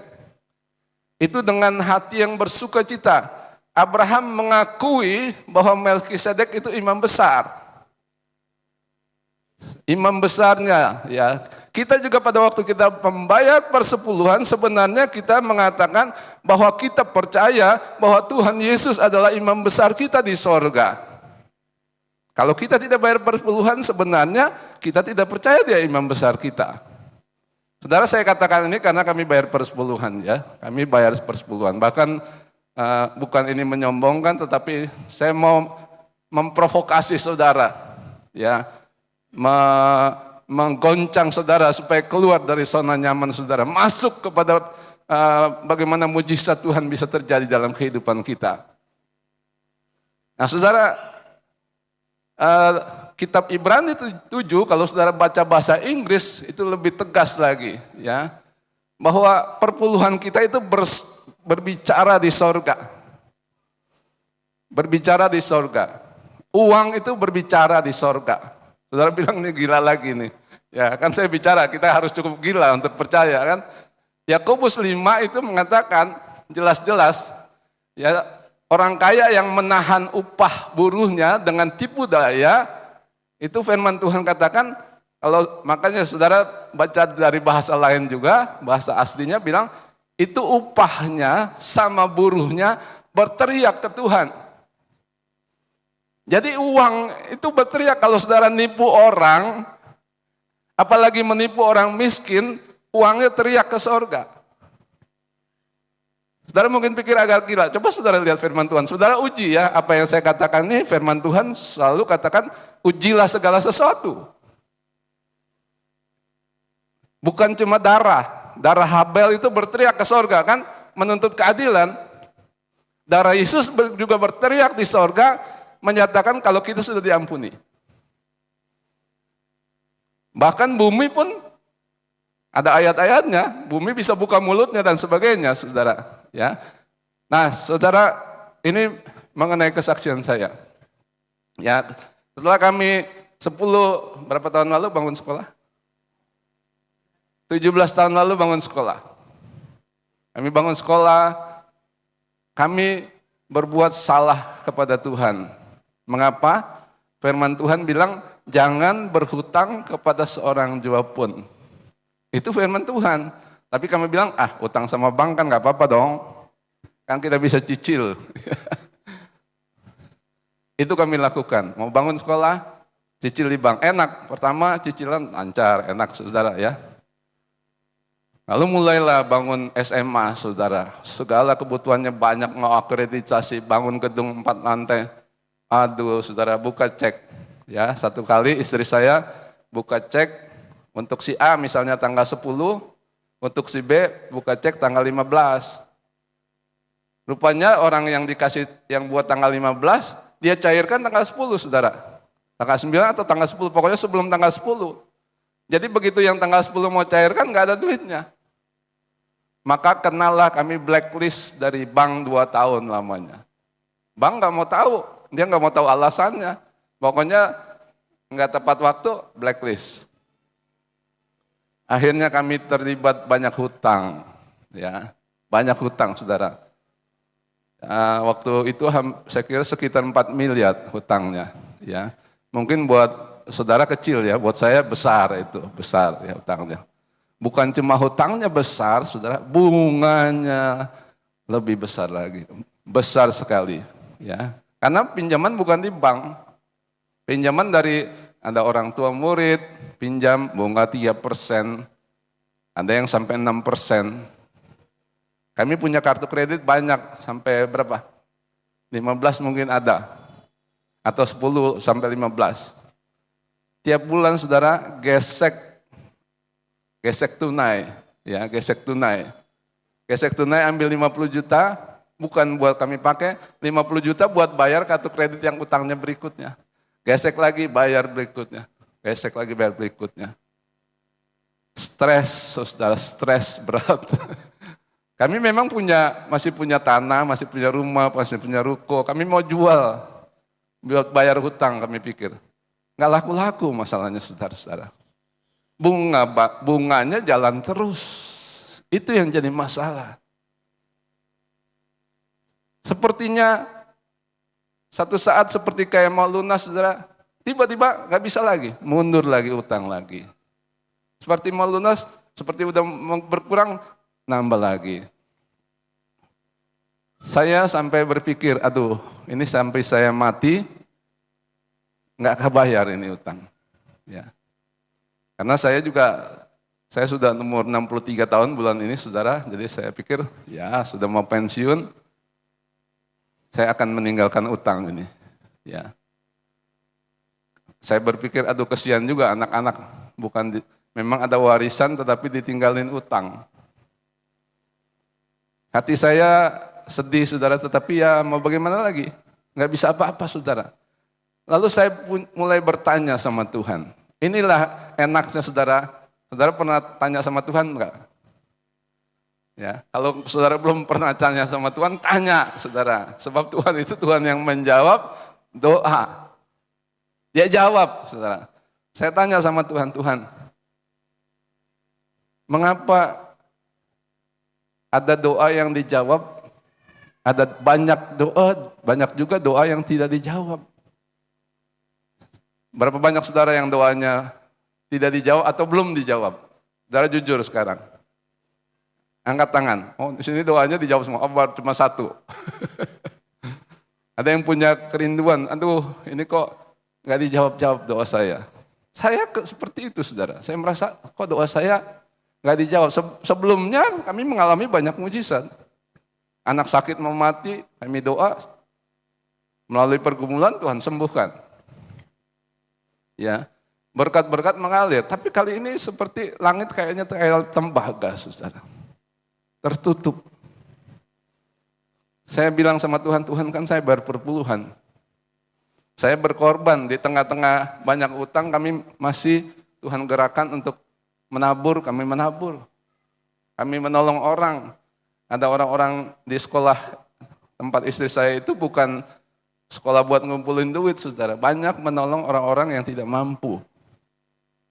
Itu dengan hati yang bersuka cita. Abraham mengakui bahwa Melkisedek itu imam besar. Imam besarnya ya. Kita juga pada waktu kita membayar persepuluhan sebenarnya kita mengatakan bahwa kita percaya bahwa Tuhan Yesus adalah imam besar kita di sorga. Kalau kita tidak bayar persepuluhan sebenarnya kita tidak percaya dia imam besar kita. Saudara, saya katakan ini karena kami bayar persepuluhan ya. Kami bayar persepuluhan. Bahkan bukan ini menyombongkan, tetapi saya mau memprovokasi saudara, ya, menggoncang saudara supaya keluar dari zona nyaman saudara, masuk kepada bagaimana mujizat Tuhan bisa terjadi dalam kehidupan kita. Nah, saudara, kitab Ibrani 7, kalau saudara baca bahasa Inggris itu lebih tegas lagi, ya, bahwa perpuluhan kita itu berbicara di sorga. Berbicara di sorga. Uang itu berbicara di sorga. Saudara bilang ini gila lagi nih. Ya kan saya bicara, kita harus cukup gila untuk percaya kan. Yakobus 5 itu mengatakan jelas-jelas, ya, orang kaya yang menahan upah buruhnya dengan tipu daya, itu firman Tuhan katakan, kalau makanya saudara baca dari bahasa lain juga, bahasa aslinya bilang, itu upahnya sama buruhnya berteriak ke Tuhan. Jadi uang itu berteriak kalau saudara nipu orang, apalagi menipu orang miskin, uangnya teriak ke sorga. Saudara mungkin pikir agak gila, coba saudara lihat firman Tuhan. Saudara uji ya, apa yang saya katakan ini firman Tuhan selalu katakan, ujilah segala sesuatu. Bukan cuma darah Habel itu berteriak ke sorga kan, menuntut keadilan. Darah Yesus juga berteriak di sorga, menyatakan kalau kita sudah diampuni. Bahkan bumi pun ada ayat-ayatnya, bumi bisa buka mulutnya dan sebagainya, saudara. Ya, nah saudara, ini mengenai kesaksian saya. Ya, setelah kami 10 berapa tahun lalu bangun sekolah? 17 tahun lalu bangun sekolah. Kami bangun sekolah, kami berbuat salah kepada Tuhan. Mengapa? Firman Tuhan bilang, jangan berhutang kepada seorang jua pun. Itu firman Tuhan. Tapi kami bilang, utang sama bank kan gak apa-apa dong. Kan kita bisa cicil. Itu kami lakukan. Mau bangun sekolah, cicil di bank. Enak, pertama cicilan lancar, enak saudara ya. Lalu mulailah bangun SMA saudara. Segala kebutuhannya banyak, mau akreditasi, bangun gedung 4 lantai. Aduh saudara, buka cek. Ya, satu kali istri saya buka cek untuk si A misalnya tanggal 10, untuk si B buka cek tanggal 15. Rupanya orang yang dikasih yang buat tanggal 15, dia cairkan tanggal 10 saudara. Tanggal 9 atau tanggal 10, pokoknya sebelum tanggal 10. Jadi begitu yang tanggal 10 mau cairkan nggak ada duitnya. Maka kenalah kami blacklist dari bank 2 tahun lamanya. Bank nggak mau tahu, dia nggak mau tahu alasannya. Pokoknya nggak tepat waktu, blacklist. Akhirnya kami terlibat banyak hutang, ya, banyak hutang, saudara. Waktu itu saya kira sekitar 4 miliar hutangnya, ya. Mungkin buat saudara kecil ya, buat saya besar itu, besar ya hutangnya. Bukan cuma hutangnya besar, saudara, bunganya lebih besar lagi, besar sekali, ya. Karena pinjaman bukan di bank, pinjaman dari ada orang tua murid, pinjam bunga 3%, ada yang sampai 6%. Kami punya kartu kredit banyak, sampai berapa? 15 mungkin ada, atau 10 sampai 15. Tiap bulan saudara gesek tunai, ya gesek tunai. Gesek tunai ambil 50 juta, bukan buat kami pakai, 50 juta buat bayar kartu kredit yang utangnya berikutnya. Gesek lagi bayar berikutnya, gesek lagi bayar berikutnya. Stres, saudara, stres berat. Kami memang masih punya tanah, masih punya rumah, masih punya ruko. Kami mau jual, buat bayar hutang kami pikir. Nggak laku-laku masalahnya saudara-saudara. Bunganya jalan terus. Itu yang jadi masalah. Sepertinya satu saat seperti kayak mau lunas saudara, tiba-tiba nggak bisa lagi, mundur lagi, utang lagi. Seperti mau lunas, seperti udah berkurang, nambah lagi. Saya sampai berpikir, aduh ini sampai saya mati, nggak kebayar ini utang. Ya. Karena saya Saya sudah umur 63 tahun bulan ini, saudara. Jadi saya pikir, ya sudah mau pensiun, saya akan meninggalkan utang ini. Ya. Saya berpikir, aduh kesian juga anak-anak. Memang ada warisan tetapi ditinggalin utang. Hati saya sedih, saudara, tetapi ya mau bagaimana lagi? Nggak bisa apa-apa, saudara. Lalu saya mulai bertanya sama Tuhan. Inilah enaknya, saudara. Saudara pernah tanya sama Tuhan enggak? Ya, kalau saudara belum pernah tanya sama Tuhan, tanya, saudara. Sebab Tuhan itu Tuhan yang menjawab doa. Dia jawab, saudara. Saya tanya sama Tuhan, Tuhan, mengapa ada doa yang dijawab, ada banyak juga doa yang tidak dijawab. Berapa banyak saudara yang doanya tidak dijawab atau belum dijawab? Saudara jujur sekarang. Angkat tangan. Oh, di sini doanya dijawab semua. Oh, cuma satu. Ada yang punya kerinduan. Aduh, ini kok nggak dijawab-jawab doa saya. Saya seperti itu, saudara. Saya merasa kok doa saya nggak dijawab. Sebelumnya kami mengalami banyak mujizat. Anak sakit mau mati, kami doa. Melalui pergumulan Tuhan sembuhkan. Ya, berkat-berkat mengalir. Tapi kali ini seperti langit kayaknya kayak tembaga, saudara. Tertutup. Saya bilang sama Tuhan, Tuhan kan saya berpuluhan. Saya berkorban di tengah-tengah banyak utang, kami masih Tuhan gerakan untuk menabur, kami menabur. Kami menolong orang. Ada orang-orang di sekolah tempat istri saya itu bukan sekolah buat ngumpulin duit, saudara. Banyak menolong orang-orang yang tidak mampu.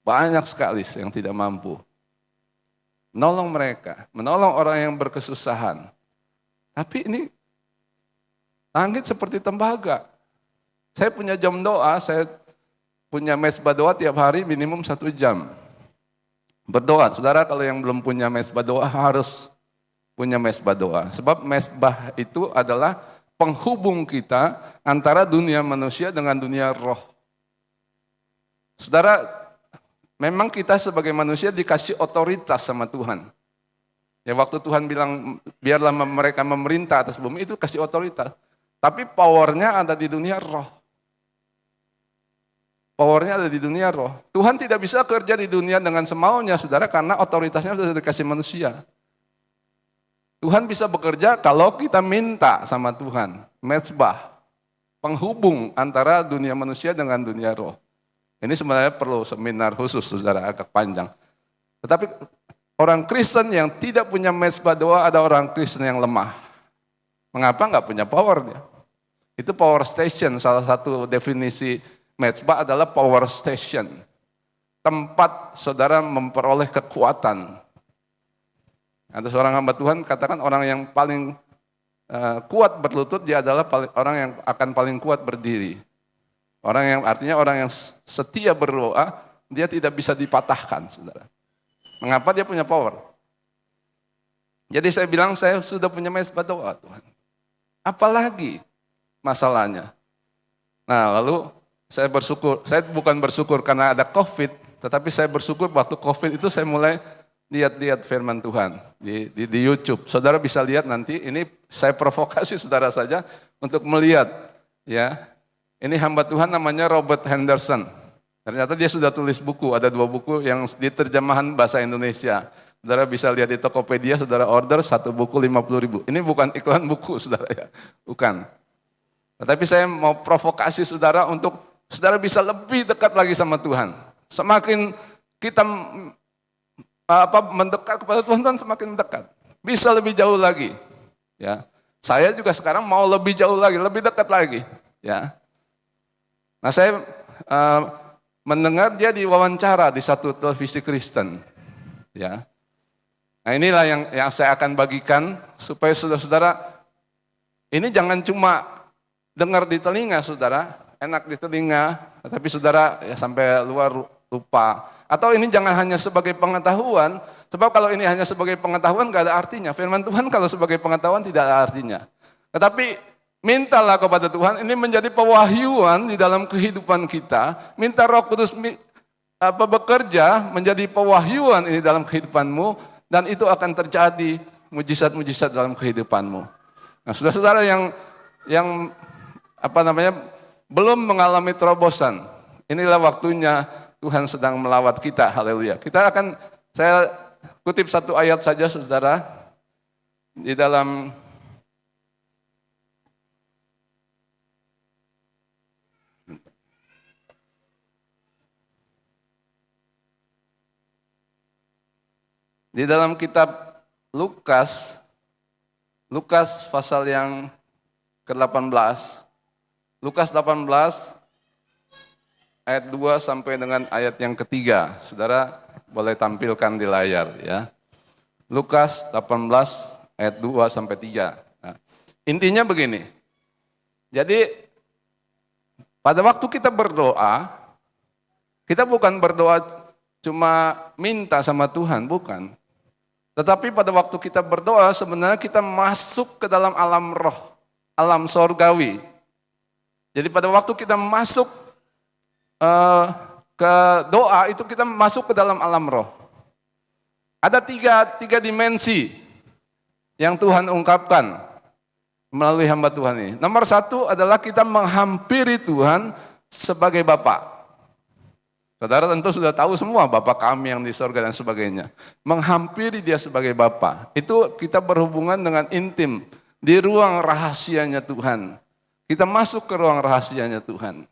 Banyak sekali yang tidak mampu. Menolong mereka, menolong orang yang berkesusahan. Tapi ini langit seperti tembaga. Saya punya jam doa, saya punya mesbah doa tiap hari minimum 1 jam. Berdoa, saudara kalau yang belum punya mesbah doa harus punya mesbah doa. Sebab mesbah itu adalah penghubung kita antara dunia manusia dengan dunia roh. Saudara, memang kita sebagai manusia dikasih otoritas sama Tuhan. Ya waktu Tuhan bilang biarlah mereka memerintah atas bumi itu kasih otoritas. Tapi powernya ada di dunia roh. Powernya ada di dunia roh. Tuhan tidak bisa kerja di dunia dengan semaunya, saudara, karena otoritasnya sudah dikasih manusia. Tuhan bisa bekerja kalau kita minta sama Tuhan. Mezbah, penghubung antara dunia manusia dengan dunia roh. Ini sebenarnya perlu seminar khusus, saudara, agak panjang. Tetapi orang Kristen yang tidak punya mezbah doa, ada orang Kristen yang lemah. Mengapa nggak punya power dia? Itu power station, salah satu definisi mezbah adalah power station. Tempat saudara memperoleh kekuatan. Ada seorang hamba Tuhan katakan orang yang paling kuat berlutut, dia adalah orang yang akan paling kuat berdiri. Artinya orang yang setia berdoa, dia tidak bisa dipatahkan, saudara. Mengapa dia punya power? Jadi saya bilang saya sudah punya mezbah doa, Tuhan. Apalagi masalahnya? Nah lalu saya bersyukur, saya bukan bersyukur karena ada COVID, tetapi saya bersyukur waktu COVID itu saya mulai lihat firman Tuhan di YouTube. Saudara bisa lihat nanti, ini saya provokasi saudara saja untuk melihat, ya. Ini hamba Tuhan namanya Robert Henderson. Ternyata dia sudah tulis buku, ada 2 buku yang diterjemahan bahasa Indonesia. Saudara bisa lihat di Tokopedia, saudara order 1 buku 50.000. Ini bukan iklan buku, saudara ya, bukan. Tetapi saya mau provokasi saudara untuk saudara bisa lebih dekat lagi sama Tuhan. Semakin kita mendekat kepada Tuhan, semakin dekat. Bisa lebih jauh lagi. Ya, saya juga sekarang mau lebih jauh lagi, lebih dekat lagi. Ya. Nah saya mendengar dia diwawancara di satu televisi Kristen. Ya. Nah inilah yang saya akan bagikan supaya saudara-saudara ini jangan cuma dengar di telinga saudara, enak di telinga, tapi saudara ya sampai luar lupa. Atau ini jangan hanya sebagai pengetahuan, sebab kalau ini hanya sebagai pengetahuan gak ada artinya. Firman Tuhan kalau sebagai pengetahuan tidak ada artinya. Tetapi mintalah kepada Tuhan, ini menjadi pewahyuan di dalam kehidupan kita. Minta Roh Kudus bekerja menjadi pewahyuan ini dalam kehidupanmu, dan itu akan terjadi mujizat-mujizat dalam kehidupanmu. Nah, saudara-saudara yang belum mengalami terobosan, inilah waktunya Tuhan sedang melawat kita. Haleluya. Saya kutip satu ayat saja, saudara, di dalam kitab Lukas pasal yang ke-18, Lukas 18 ayat 2 sampai dengan ayat yang ketiga. Saudara boleh tampilkan di layar ya. Lukas 18 ayat 2 sampai 3. Nah, intinya begini. Jadi pada waktu kita berdoa, kita bukan berdoa cuma minta sama Tuhan, bukan. Tetapi pada waktu kita berdoa sebenarnya kita masuk ke dalam alam roh, alam sorgawi. Jadi pada waktu kita masuk ke doa itu kita masuk ke dalam alam roh. Ada tiga dimensi yang Tuhan ungkapkan melalui hamba Tuhan ini. Nomor satu adalah kita menghampiri Tuhan sebagai Bapa. Saudara tentu sudah tahu semua Bapa kami yang di sorga dan sebagainya. Menghampiri dia sebagai Bapa. Itu kita berhubungan dengan intim di ruang rahasianya Tuhan. Kita masuk ke ruang rahasianya Tuhan.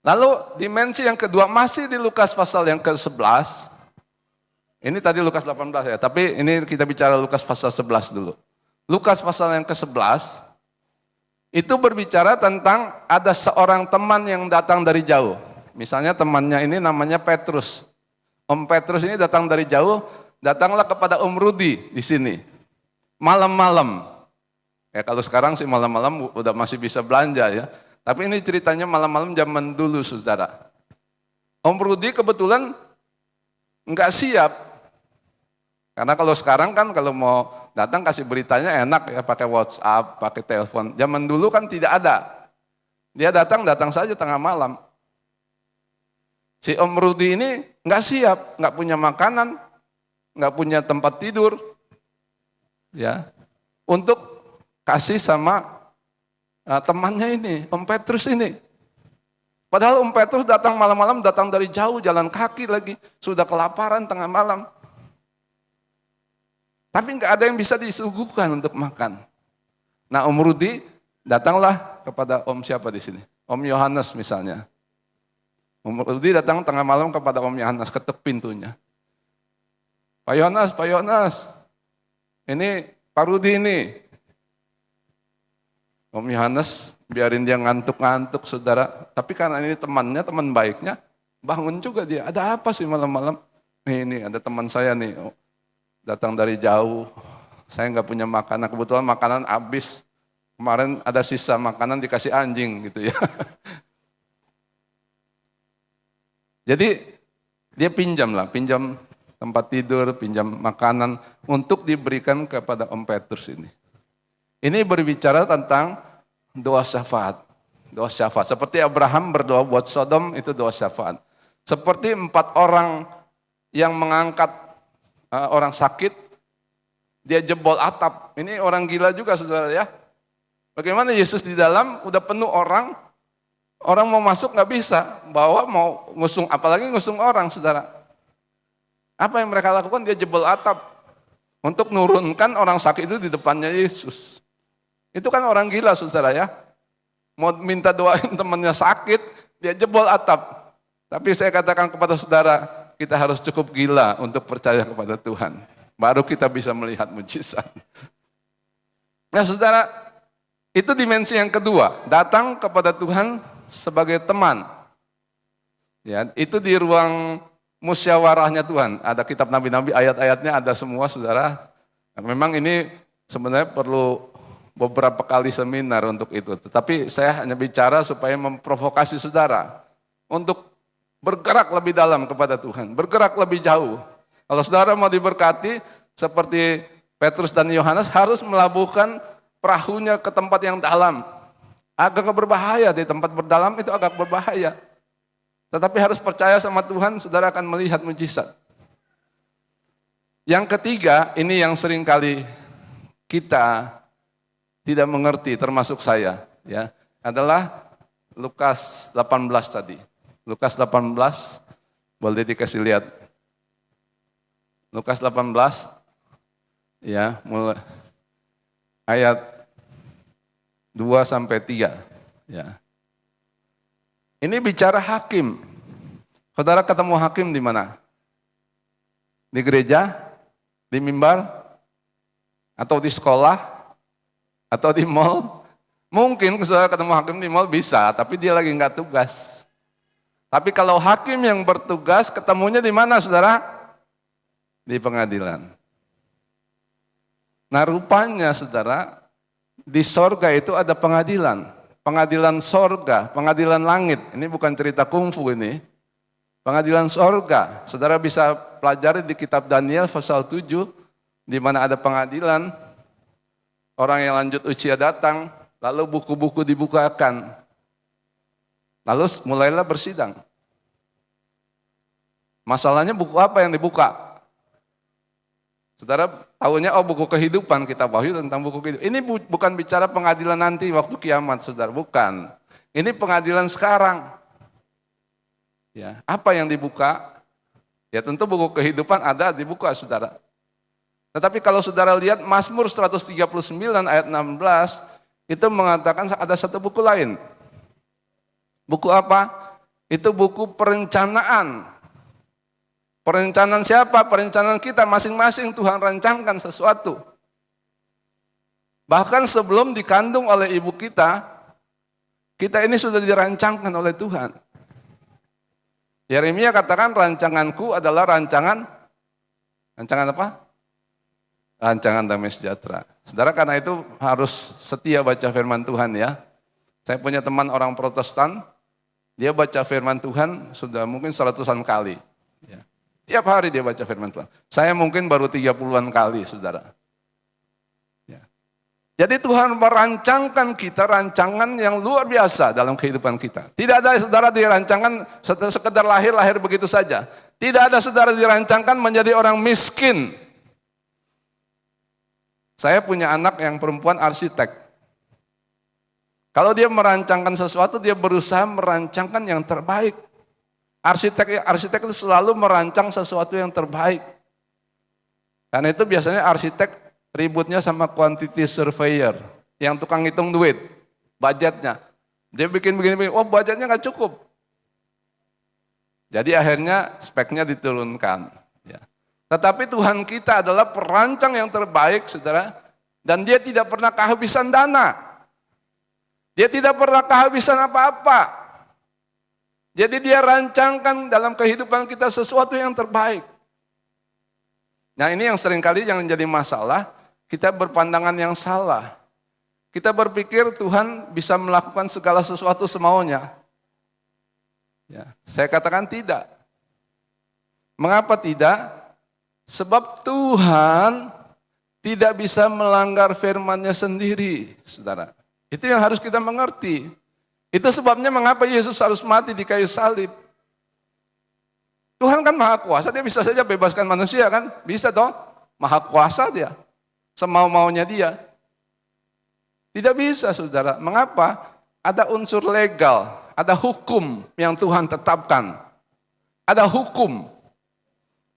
Lalu dimensi yang kedua masih di Lukas pasal yang ke-11. Ini tadi Lukas 18 ya, tapi ini kita bicara Lukas pasal 11 dulu. Lukas pasal yang ke-11 itu berbicara tentang ada seorang teman yang datang dari jauh. Misalnya temannya ini namanya Petrus. Om Petrus ini datang dari jauh, datanglah kepada Om Rudi di sini. Malam-malam. Ya kalau sekarang sih malam-malam udah masih bisa belanja ya. Tapi ini ceritanya malam-malam zaman dulu, saudara. Om Rudi kebetulan nggak siap. Karena kalau sekarang kan kalau mau datang kasih beritanya enak ya, pakai WhatsApp, pakai telepon. Zaman dulu kan tidak ada. Dia datang saja tengah malam. Si Om Rudi ini nggak siap, nggak punya makanan, nggak punya tempat tidur, ya, untuk kasih sama temannya ini, Om Petrus ini. Padahal Om Petrus datang malam-malam, datang dari jauh, jalan kaki lagi, sudah kelaparan tengah malam. Tapi nggak ada yang bisa disuguhkan untuk makan. Nah Om Rudi datanglah kepada Om siapa di sini? Om Yohanes misalnya. Om Rudi datang tengah malam kepada Om Yohanes, ketuk pintunya. Pak Yohanes, ini Pak Rudi ini. Om Yohanes biarin dia ngantuk-ngantuk, saudara. Tapi karena ini temannya, teman baiknya, bangun juga dia. Ada apa sih malam-malam? Ini ada teman saya nih, datang dari jauh. Saya nggak punya makanan, kebetulan makanan habis. Kemarin ada sisa makanan dikasih anjing gitu ya. Jadi dia pinjam tempat tidur, pinjam makanan untuk diberikan kepada Om Petrus ini. Ini berbicara tentang doa syafaat. Doa syafaat. Seperti Abraham berdoa buat Sodom, itu doa syafaat. Seperti 4 orang yang mengangkat orang sakit, dia jebol atap. Ini orang gila juga saudara ya. Bagaimana Yesus di dalam, udah penuh orang mau masuk nggak bisa, bawa mau ngusung, apalagi ngusung orang, saudara. Apa yang mereka lakukan? Dia jebol atap untuk nurunkan orang sakit itu di depannya Yesus. Itu kan orang gila, saudara ya. Mau minta doain temannya sakit, dia jebol atap. Tapi saya katakan kepada saudara, kita harus cukup gila untuk percaya kepada Tuhan. Baru kita bisa melihat mujizat. Nah saudara, itu dimensi yang kedua, datang kepada Tuhan sebagai teman. Ya, itu di ruang musyawarahnya Tuhan. Ada kitab nabi-nabi, ayat-ayatnya ada semua, saudara. Nah, memang ini sebenarnya perlu beberapa kali seminar untuk itu. Tetapi saya hanya bicara supaya memprovokasi saudara untuk bergerak lebih dalam kepada Tuhan, bergerak lebih jauh. Kalau saudara mau diberkati seperti Petrus dan Yohanes, harus melabuhkan perahunya ke tempat yang dalam. Agak berbahaya, di tempat berdalam itu agak berbahaya. Tetapi harus percaya sama Tuhan, saudara akan melihat mujizat. Yang ketiga, ini yang seringkali kita tidak mengerti, termasuk saya, ya, adalah Lukas 18 tadi. Lukas 18, boleh dikasih lihat. Lukas 18, ya, mulai ayat 2-3, ya. Ini bicara hakim. Saudara ketemu hakim di mana? Di gereja? Di mimbar? Atau di sekolah? Atau di mall? Mungkin saudara ketemu hakim di mall bisa, tapi dia lagi nggak tugas. Tapi kalau hakim yang bertugas, ketemunya di mana saudara? Di pengadilan. Nah rupanya saudara, di sorga itu ada pengadilan. Pengadilan sorga, pengadilan langit. Ini bukan cerita kungfu ini. Pengadilan sorga. Saudara bisa pelajari di kitab Daniel pasal 7, di mana ada pengadilan. Orang yang lanjut usia datang, lalu buku-buku dibukakan. Lalu mulailah bersidang. Masalahnya buku apa yang dibuka? Saudara tahunya, oh buku kehidupan, kitab Wahyu tentang buku kehidupan. Ini bukan bicara pengadilan nanti waktu kiamat, saudara, bukan. Ini pengadilan sekarang. Ya, apa yang dibuka? Ya tentu buku kehidupan ada dibuka, saudara. Tetapi kalau saudara lihat Mazmur 139 ayat 16, itu mengatakan ada satu buku lain. Buku apa? Itu buku perencanaan. Perencanaan siapa? Perencanaan kita masing-masing. Tuhan rancangkan sesuatu. Bahkan sebelum dikandung oleh ibu kita ini sudah dirancangkan oleh Tuhan. Yeremia katakan rancanganku adalah rancangan apa? Rancangan damai sejahtera. Saudara, karena itu harus setia baca firman Tuhan ya. Saya punya teman orang Protestan, dia baca firman Tuhan sudah mungkin 100-an kali. Ya. Tiap hari dia baca firman Tuhan. Saya mungkin baru 30-an kali, saudara. Ya. Jadi Tuhan merancangkan kita rancangan yang luar biasa dalam kehidupan kita. Tidak ada saudara dirancangkan sekedar lahir begitu saja. Tidak ada saudara dirancangkan menjadi orang miskin. Saya punya anak yang perempuan arsitek. Kalau dia merancangkan sesuatu, dia berusaha merancangkan yang terbaik. Arsitek itu selalu merancang sesuatu yang terbaik. Karena itu biasanya arsitek ributnya sama quantity surveyor, yang tukang hitung duit, budgetnya. Dia bikin begini, oh budgetnya nggak cukup. Jadi akhirnya speknya diturunkan. Ya. Tetapi Tuhan kita adalah perancang yang terbaik, saudara, dan dia tidak pernah kehabisan dana. Dia tidak pernah kehabisan apa-apa. Jadi dia rancangkan dalam kehidupan kita sesuatu yang terbaik. Nah ini yang seringkali yang menjadi masalah, kita berpandangan yang salah. Kita berpikir Tuhan bisa melakukan segala sesuatu semaunya. Ya, saya katakan tidak. Mengapa tidak? Sebab Tuhan tidak bisa melanggar firman-Nya sendiri, saudara. Itu yang harus kita mengerti. Itu sebabnya mengapa Yesus harus mati di kayu salib. Tuhan kan maha kuasa, dia bisa saja bebaskan manusia kan? Bisa toh? Maha kuasa dia. Semau-maunya dia. Tidak bisa saudara. Mengapa? Ada unsur legal, ada hukum yang Tuhan tetapkan. Ada hukum.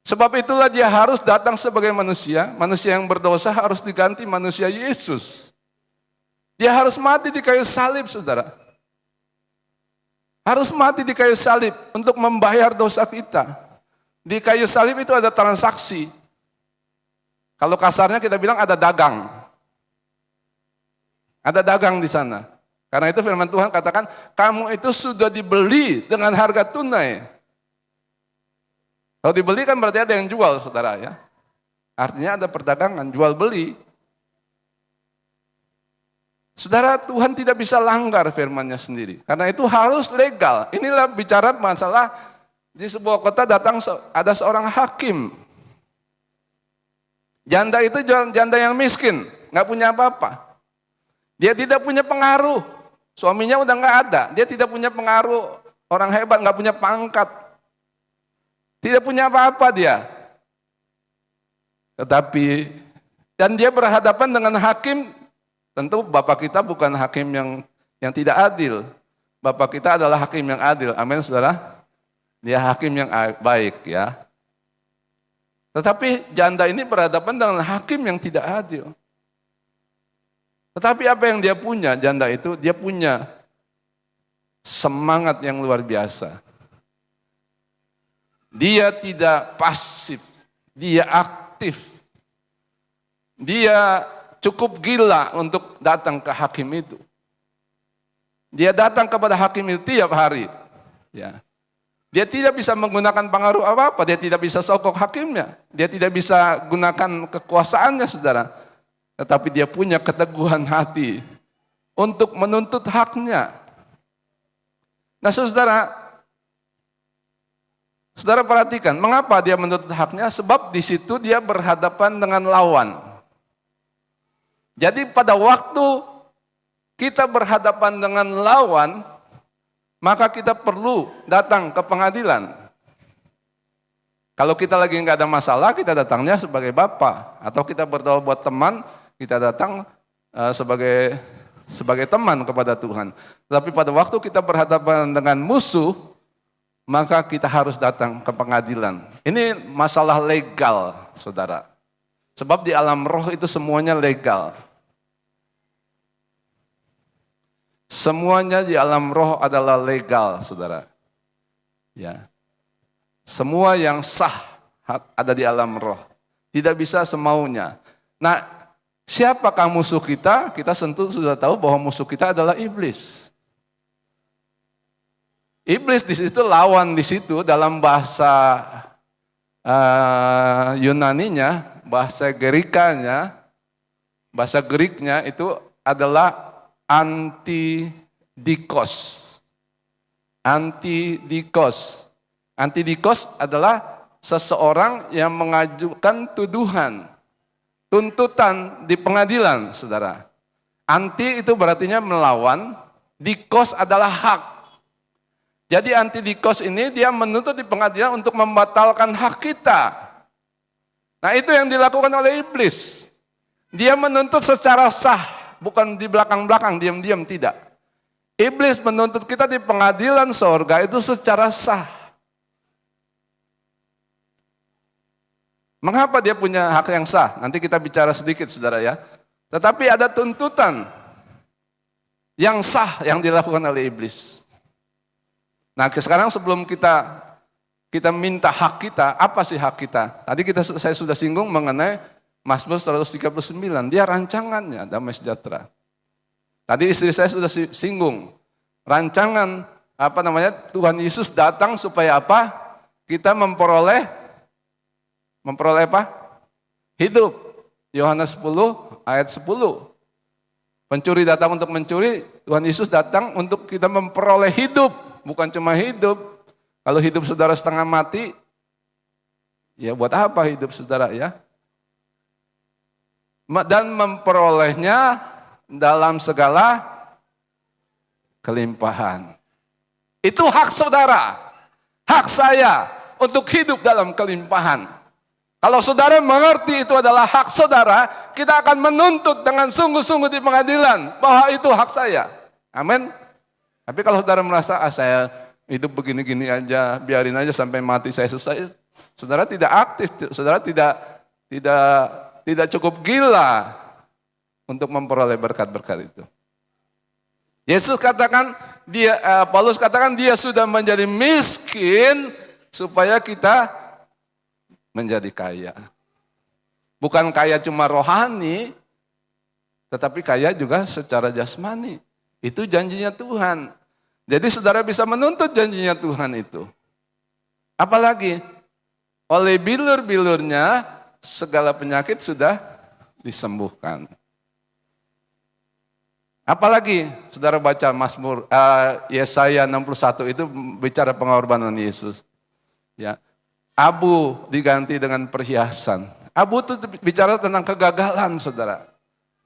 Sebab itulah dia harus datang sebagai manusia. Manusia yang berdosa harus diganti manusia Yesus. Dia harus mati di kayu salib saudara. Harus mati di kayu salib untuk membayar dosa kita. Di kayu salib itu ada transaksi. Kalau kasarnya kita bilang ada dagang. Ada dagang di sana. Karena itu firman Tuhan katakan, kamu itu sudah dibeli dengan harga tunai. Kalau dibeli kan berarti ada yang jual, saudara ya. Artinya ada perdagangan, jual beli. Saudara, Tuhan tidak bisa langgar firman-Nya sendiri. Karena itu harus legal. Inilah bicara masalah di sebuah kota datang ada seorang hakim. Janda itu janda yang miskin, nggak punya apa-apa. Dia tidak punya pengaruh. Suaminya udah nggak ada. Dia tidak punya pengaruh orang hebat, nggak punya pangkat, tidak punya apa-apa dia. Tetapi, dan dia berhadapan dengan hakim, tentu Bapak kita bukan hakim yang tidak adil. Bapak kita adalah hakim yang adil. Amin, saudara. Dia hakim yang baik, ya. Tetapi janda ini berhadapan dengan hakim yang tidak adil. Tetapi apa yang dia punya, janda itu, dia punya semangat yang luar biasa. Dia tidak pasif, dia aktif. Dia cukup gila untuk datang ke hakim itu. Dia datang kepada hakim itu tiap hari. Ya. Dia tidak bisa menggunakan pengaruh apa-apa, dia tidak bisa sokok hakimnya. Dia tidak bisa gunakan kekuasaannya, saudara. Tetapi dia punya keteguhan hati untuk menuntut haknya. Nah, saudara perhatikan, mengapa dia menuntut haknya? Sebab di situ dia berhadapan dengan lawan. Jadi pada waktu kita berhadapan dengan lawan, maka kita perlu datang ke pengadilan. Kalau kita lagi nggak ada masalah, kita datangnya sebagai bapak. Atau kita berdoa buat teman, kita datang sebagai teman kepada Tuhan. Tapi pada waktu kita berhadapan dengan musuh, maka kita harus datang ke pengadilan. Ini masalah legal, saudara. Sebab di alam roh itu semuanya legal. Semuanya di alam roh adalah legal, saudara. Ya. Semua yang sah ada di alam roh. Tidak bisa semaunya. Nah, siapakah musuh kita? Kita tentu sudah tahu bahwa musuh kita adalah iblis. Iblis di situ, lawan di situ dalam bahasa Yunaninya, bahasa Greeknya itu adalah antidikos. Antidikos adalah seseorang yang mengajukan tuduhan, tuntutan di pengadilan, saudara. Anti itu berartinya melawan, dikos adalah hak. Jadi antidikos ini dia menuntut di pengadilan untuk membatalkan hak kita. Nah, itu yang dilakukan oleh iblis. Dia menuntut secara sah. Bukan di belakang-belakang, diam-diam, tidak. Iblis menuntut kita di pengadilan sorga itu secara sah. Mengapa dia punya hak yang sah? Nanti kita bicara sedikit, saudara, ya. Tetapi ada tuntutan yang sah yang dilakukan oleh iblis. Nah, sekarang sebelum kita minta hak kita, apa sih hak kita? Tadi saya sudah singgung mengenai Mazmur 139, dia rancangannya damai sejahtera. Tadi istri saya sudah singgung, rancangan Tuhan Yesus datang supaya apa? Kita memperoleh apa? Hidup. Yohanes 10 ayat 10. Pencuri datang untuk mencuri, Tuhan Yesus datang untuk kita memperoleh hidup, bukan cuma hidup. Kalau hidup saudara setengah mati, ya buat apa hidup saudara, ya? Dan memperolehnya dalam segala kelimpahan. Itu hak saudara, hak saya untuk hidup dalam kelimpahan. Kalau saudara mengerti itu adalah hak saudara, kita akan menuntut dengan sungguh-sungguh di pengadilan bahwa itu hak saya. Amin. Tapi kalau saudara merasa, saya hidup begini-gini aja, biarin aja sampai mati saya selesai, saudara tidak aktif, saudara tidak cukup gila untuk memperoleh berkat-berkat itu. Paulus katakan dia sudah menjadi miskin supaya kita menjadi kaya. Bukan kaya cuma rohani, tetapi kaya juga secara jasmani. Itu janjinya Tuhan. Jadi saudara bisa menuntut janjinya Tuhan itu. Apalagi oleh bilur-bilurnya segala penyakit sudah disembuhkan. Apalagi saudara baca Mazmur Yesaya 61 itu bicara pengorbanan Yesus. Ya. Abu diganti dengan perhiasan. Abu itu bicara tentang kegagalan, saudara.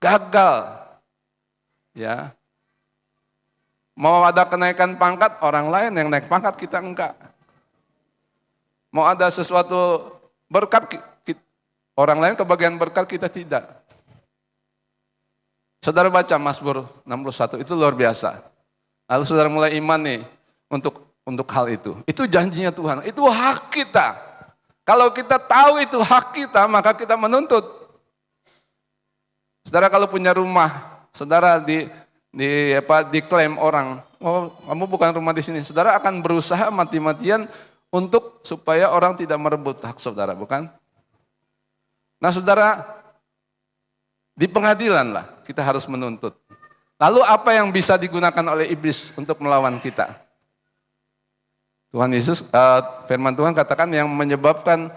Gagal. Ya. Mau ada kenaikan pangkat, orang lain yang naik pangkat, kita enggak. Mau ada sesuatu berkat, orang lain kebagian berkat, kita tidak. Saudara baca Mazmur 61, itu luar biasa. Lalu saudara mulai iman nih untuk hal itu. Itu janjinya Tuhan, itu hak kita. Kalau kita tahu itu hak kita, maka kita menuntut. Saudara kalau punya rumah, saudara diklaim orang, oh kamu bukan rumah di sini. Saudara akan berusaha mati-matian untuk supaya orang tidak merebut hak saudara, bukan? Nah saudara, di pengadilan lah kita harus menuntut. Lalu apa yang bisa digunakan oleh iblis untuk melawan kita? Tuhan Yesus, firman Tuhan katakan yang menyebabkan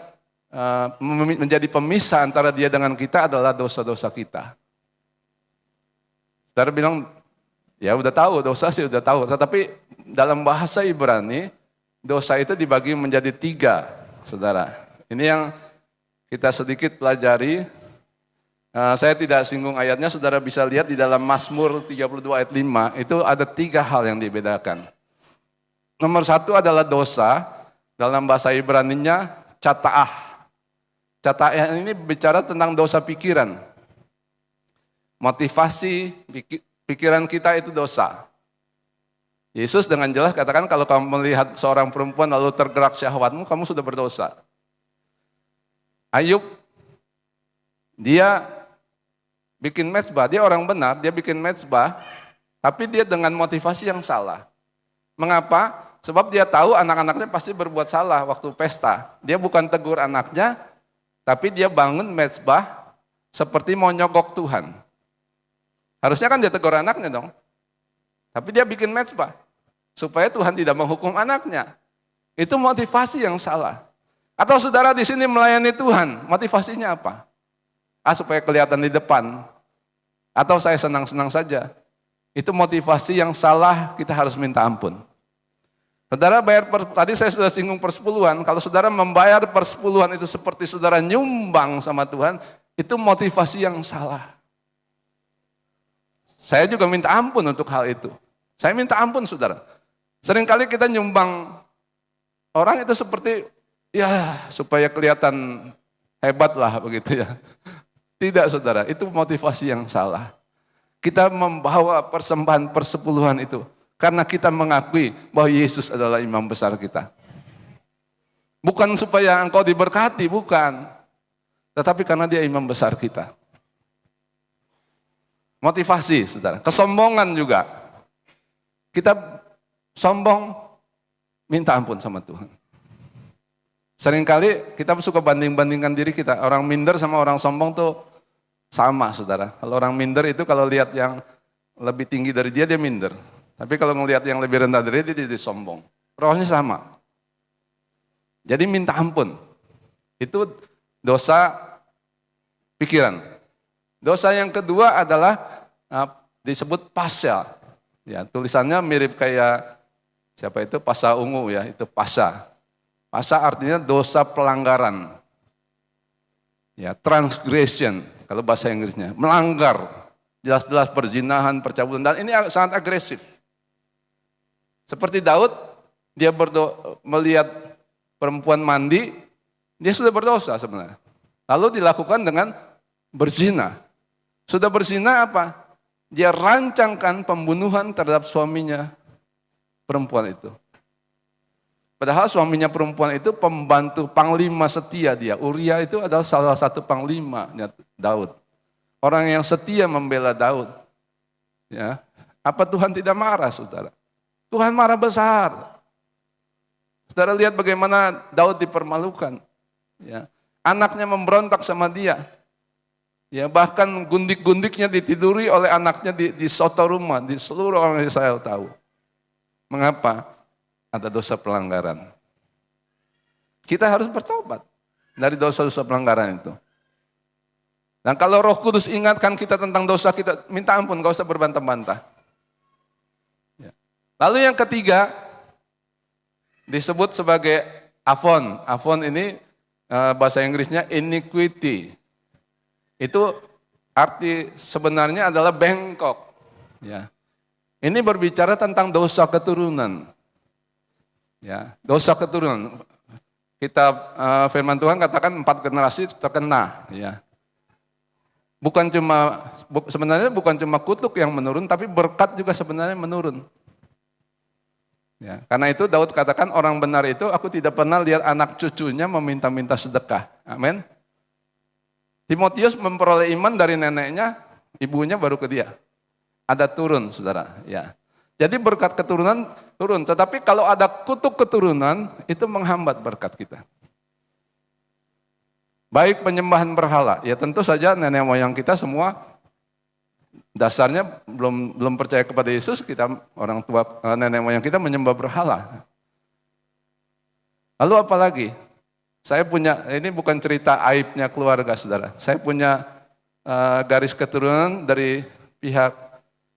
menjadi pemisah antara dia dengan kita adalah dosa-dosa kita. Saudara bilang, ya udah tahu, dosa sih udah tahu. Tetapi dalam bahasa Ibrani, dosa itu dibagi menjadi 3, saudara. Ini yang kita sedikit pelajari. Saya tidak singgung ayatnya, saudara bisa lihat di dalam Mazmur 32 ayat 5, itu ada 3 hal yang dibedakan. Nomor 1 adalah dosa, dalam bahasa Ibraninya cata'ah. Cata'ah ini bicara tentang dosa pikiran. Motivasi pikiran kita itu dosa. Yesus dengan jelas katakan kalau kamu melihat seorang perempuan lalu tergerak syahwatmu, kamu sudah berdosa. Ayub, dia bikin mezbah, dia orang benar, dia bikin mezbah, tapi dia dengan motivasi yang salah. Mengapa? Sebab dia tahu anak-anaknya pasti berbuat salah waktu pesta. Dia bukan tegur anaknya, tapi dia bangun mezbah seperti mau nyogok Tuhan. Harusnya kan dia tegur anaknya dong. Tapi dia bikin mezbah supaya Tuhan tidak menghukum anaknya. Itu motivasi yang salah. Atau saudara di sini melayani Tuhan, motivasinya apa? Supaya kelihatan di depan. Atau saya senang-senang saja. Itu motivasi yang salah, kita harus minta ampun. Saudara bayar, tadi saya sudah singgung persepuluhan, kalau saudara membayar persepuluhan itu seperti saudara nyumbang sama Tuhan, itu motivasi yang salah. Saya juga minta ampun untuk hal itu. Saya minta ampun saudara. Seringkali kita nyumbang orang itu seperti, ya supaya kelihatan hebat lah begitu ya. Tidak saudara, itu motivasi yang salah. Kita membawa persembahan persepuluhan itu karena kita mengakui bahwa Yesus adalah imam besar kita. Bukan supaya engkau diberkati, bukan. Tetapi karena dia imam besar kita. Motivasi, saudara. Kesombongan juga. Kita sombong, minta ampun sama Tuhan. Seringkali kita suka banding-bandingkan diri kita. Orang minder sama orang sombong tuh sama, saudara. Kalau orang minder itu kalau lihat yang lebih tinggi dari dia minder. Tapi kalau ngelihat yang lebih rendah dari dia sombong. Rohnya sama. Jadi minta ampun. Itu dosa pikiran. Dosa yang kedua adalah disebut pasya. Ya, tulisannya mirip kayak siapa itu? Pasha ungu ya, itu pasha. Pasha artinya dosa pelanggaran. Ya, transgression kalau bahasa Inggrisnya, melanggar. Jelas-jelas perzinahan, percabulan, dan ini sangat agresif. Seperti Daud, dia melihat perempuan mandi, dia sudah berdosa sebenarnya. Lalu dilakukan dengan berzina. Sudah berzina apa? Dia rancangkan pembunuhan terhadap suaminya perempuan itu. Padahal suaminya perempuan itu pembantu panglima setia dia. Uria itu adalah salah satu panglimanya Daud. Orang yang setia membela Daud. Ya, apa Tuhan tidak marah, saudara? Tuhan marah besar. Saudara lihat bagaimana Daud dipermalukan. Ya, anaknya memberontak sama dia. Ya, bahkan gundik-gundiknya ditiduri oleh anaknya di soto rumah, di seluruh orang Israel tahu. Mengapa? Ada dosa pelanggaran. Kita harus bertobat dari dosa-dosa pelanggaran itu. Dan kalau Roh Kudus ingatkan kita tentang dosa kita, minta ampun, gak usah berbantah-bantah. Ya. Lalu yang ketiga, disebut sebagai afon. Afon ini bahasa Inggrisnya iniquity. Itu arti sebenarnya adalah bengkok. Ya. Ini berbicara tentang dosa keturunan. Ya, dosa keturunan. Kitab firman Tuhan katakan 4 generasi terkena, ya. Sebenarnya bukan cuma kutuk yang menurun, tapi berkat juga sebenarnya menurun. Ya, karena itu Daud katakan orang benar itu aku tidak pernah lihat anak cucunya meminta-minta sedekah. Amin. Timotius memperoleh iman dari neneknya, ibunya baru ke dia. Ada turun, saudara. Ya. Jadi berkat keturunan turun, tetapi kalau ada kutuk keturunan itu menghambat berkat kita. Baik penyembahan berhala, ya tentu saja nenek moyang kita semua dasarnya belum percaya kepada Yesus, kita orang tua nenek moyang kita menyembah berhala. Lalu apa lagi? Saya punya, ini bukan cerita aibnya keluarga saudara, saya punya garis keturunan dari pihak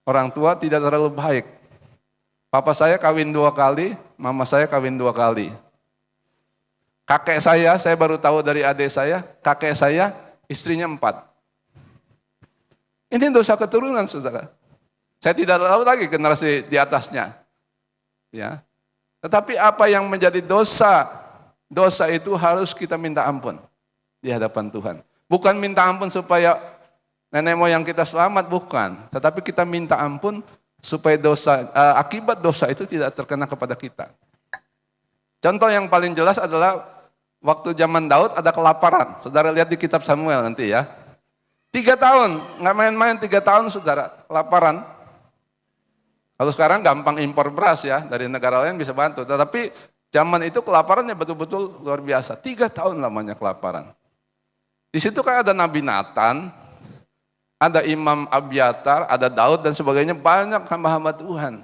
orang tua tidak terlalu baik. Papa saya kawin 2 kali, mama saya kawin 2 kali. Kakek saya baru tahu dari adik saya, kakek saya istrinya 4. Ini dosa keturunan saudara. Saya tidak tahu lagi generasi di atasnya. Ya. Tetapi apa yang menjadi dosa itu harus kita minta ampun di hadapan Tuhan. Bukan minta ampun supaya nenek moyang kita selamat, bukan. Tetapi kita minta ampun supaya akibat dosa itu tidak terkena kepada kita. Contoh yang paling jelas adalah waktu zaman Daud ada kelaparan. Saudara lihat di kitab Samuel nanti ya. 3 tahun, nggak main-main 3 tahun saudara, kelaparan. Kalau sekarang gampang impor beras ya, dari negara lain bisa bantu. Tetapi zaman itu kelaparannya betul-betul luar biasa. 3 tahun lamanya kelaparan. Di situ kan ada Nabi Nathan, ada Imam Abiatar, ada Daud dan sebagainya, banyak hamba-hamba Tuhan.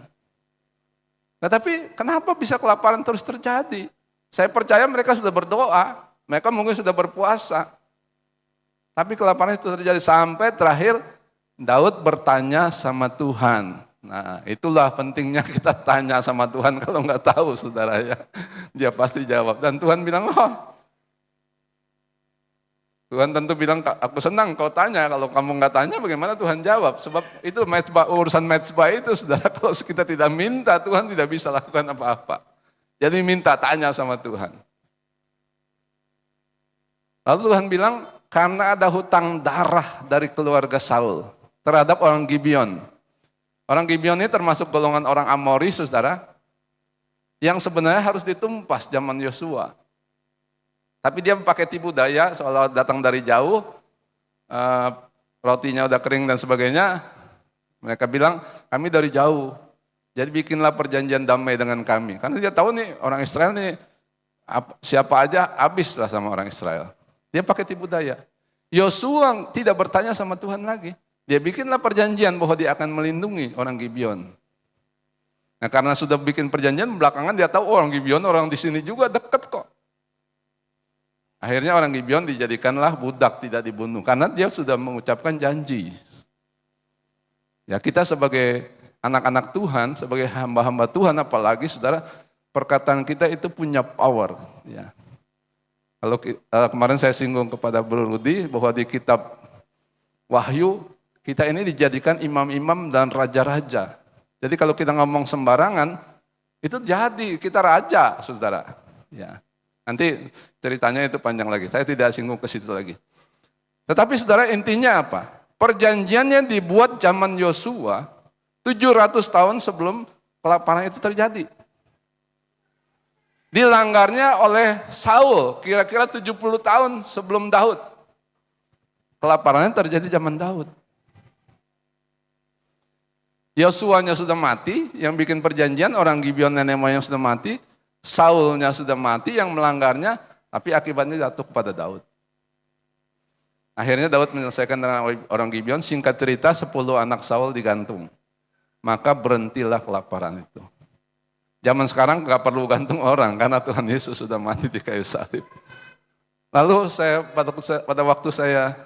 Nah tapi kenapa bisa kelaparan terus terjadi? Saya percaya mereka sudah berdoa, mereka mungkin sudah berpuasa. Tapi kelaparan itu terjadi sampai terakhir Daud bertanya sama Tuhan. Nah itulah pentingnya kita tanya sama Tuhan, kalau nggak tahu saudara ya, dia pasti jawab. Dan Tuhan bilang, Tuhan tentu bilang, aku senang kau tanya, kalau kamu nggak tanya bagaimana Tuhan jawab. Sebab itu urusan mezbah itu saudara, kalau kita tidak minta Tuhan tidak bisa lakukan apa-apa. Jadi minta, tanya sama Tuhan. Lalu Tuhan bilang, karena ada hutang darah dari keluarga Saul terhadap orang Gibeon. Orang Gibeon ini termasuk golongan orang Amori, saudara, yang sebenarnya harus ditumpas zaman Yosua. Tapi dia pakai tipu daya, seolah datang dari jauh, rotinya udah kering dan sebagainya. Mereka bilang, kami dari jauh. Jadi bikinlah perjanjian damai dengan kami. Karena dia tahu nih orang Israel nih siapa aja habislah sama orang Israel. Dia pakai tipu daya. Yosua tidak bertanya sama Tuhan lagi. Dia bikinlah perjanjian bahwa dia akan melindungi orang Gibeon. Nah karena sudah bikin perjanjian, belakangan dia tahu orang Gibeon, orang di sini juga dekat kok. Akhirnya orang Gibeon dijadikanlah budak, tidak dibunuh. Karena dia sudah mengucapkan janji. Ya kita sebagai anak-anak Tuhan, sebagai hamba-hamba Tuhan, apalagi saudara, perkataan kita itu punya power. Ya. Kalau kemarin saya singgung kepada Bro Rudi bahwa di kitab Wahyu, kita ini dijadikan imam-imam dan raja-raja. Jadi kalau kita ngomong sembarangan, itu jadi kita raja, saudara. Ya. Nanti ceritanya itu panjang lagi, saya tidak singgung ke situ lagi. Tetapi saudara, intinya apa? Perjanjiannya dibuat zaman Yosua, 700 tahun sebelum kelaparan itu terjadi. Dilanggarnya oleh Saul, kira-kira 70 tahun sebelum Daud. Kelaparannya terjadi zaman Daud. Yosuanya sudah mati, yang bikin perjanjian, orang Gibeon nenek moyang sudah mati, Saulnya sudah mati, yang melanggarnya, tapi akibatnya jatuh kepada Daud. Akhirnya Daud menyelesaikan dengan orang Gibeon, singkat cerita 10 anak Saul digantung. Maka berhentilah kelaparan itu. Zaman sekarang gak perlu gantung orang, karena Tuhan Yesus sudah mati di kayu salib. Lalu pada waktu saya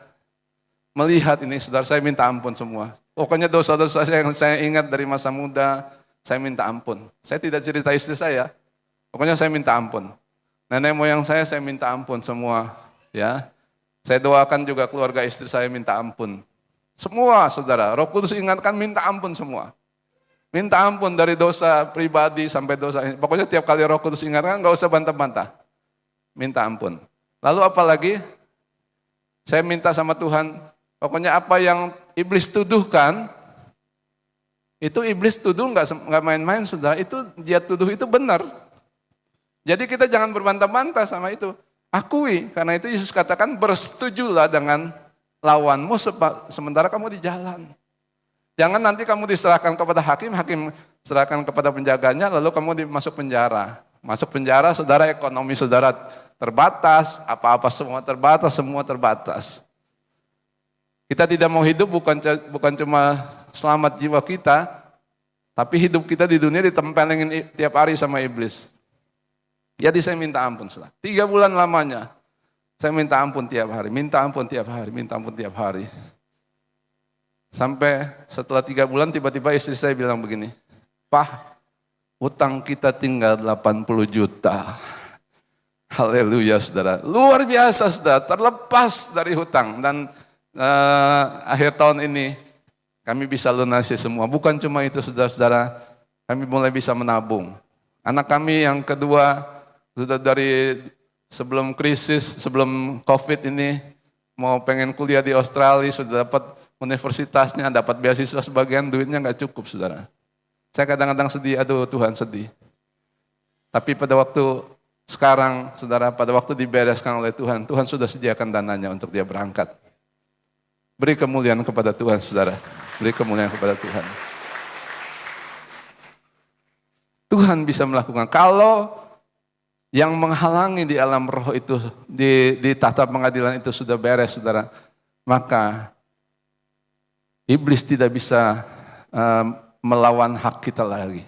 melihat ini, saudara, saya minta ampun semua. Pokoknya dosa-dosa yang saya ingat dari masa muda, saya minta ampun. Saya tidak cerita istri saya, pokoknya saya minta ampun. Nenek moyang saya minta ampun semua. Ya, saya doakan juga keluarga istri saya minta ampun. Semua saudara, Roh Kudus ingatkan minta ampun semua. Minta ampun dari dosa pribadi sampai dosa ini. Pokoknya tiap kali Roh Kudus ingatkan, nggak usah bantah-bantah. Minta ampun. Lalu apa lagi? Saya minta sama Tuhan, pokoknya apa yang iblis tuduhkan, itu iblis tuduh nggak main-main, saudara. Itu dia tuduh itu benar. Jadi kita jangan berbantah-bantah sama itu. Akui, karena itu Yesus katakan bersetujulah dengan lawanmu sementara kamu di jalan. Jangan nanti kamu diserahkan kepada hakim, hakim serahkan kepada penjaganya, lalu kamu masuk penjara. Masuk penjara, saudara, ekonomi saudara terbatas, apa-apa semua terbatas. Kita tidak mau hidup bukan cuma selamat jiwa kita, tapi hidup kita di dunia ditempelin tiap hari sama iblis. Jadi saya minta ampun, saudara. 3 bulan lamanya, saya minta ampun tiap hari, minta ampun tiap hari. Sampai setelah 3 bulan tiba-tiba istri saya bilang begini, "Pak, utang kita tinggal 80 juta. Haleluya, saudara. Luar biasa, saudara. Terlepas dari hutang. Dan akhir tahun ini kami bisa lunasi semua. Bukan cuma itu, saudara-saudara. Kami mulai bisa menabung. Anak kami yang kedua sudah dari sebelum krisis, sebelum COVID ini mau pengen kuliah di Australia, sudah dapat universitasnya, dapat beasiswa, sebagian duitnya nggak cukup, saudara. Saya kadang-kadang sedih, aduh Tuhan sedih. Tapi pada waktu sekarang, saudara, pada waktu dibereskan oleh Tuhan, Tuhan sudah sediakan dananya untuk dia berangkat. Beri kemuliaan kepada Tuhan, saudara. Beri kemuliaan kepada Tuhan. Tuhan bisa melakukan. Kalau yang menghalangi di alam roh itu, di tahta pengadilan itu sudah beres, saudara, maka iblis tidak bisa melawan hak kita lagi.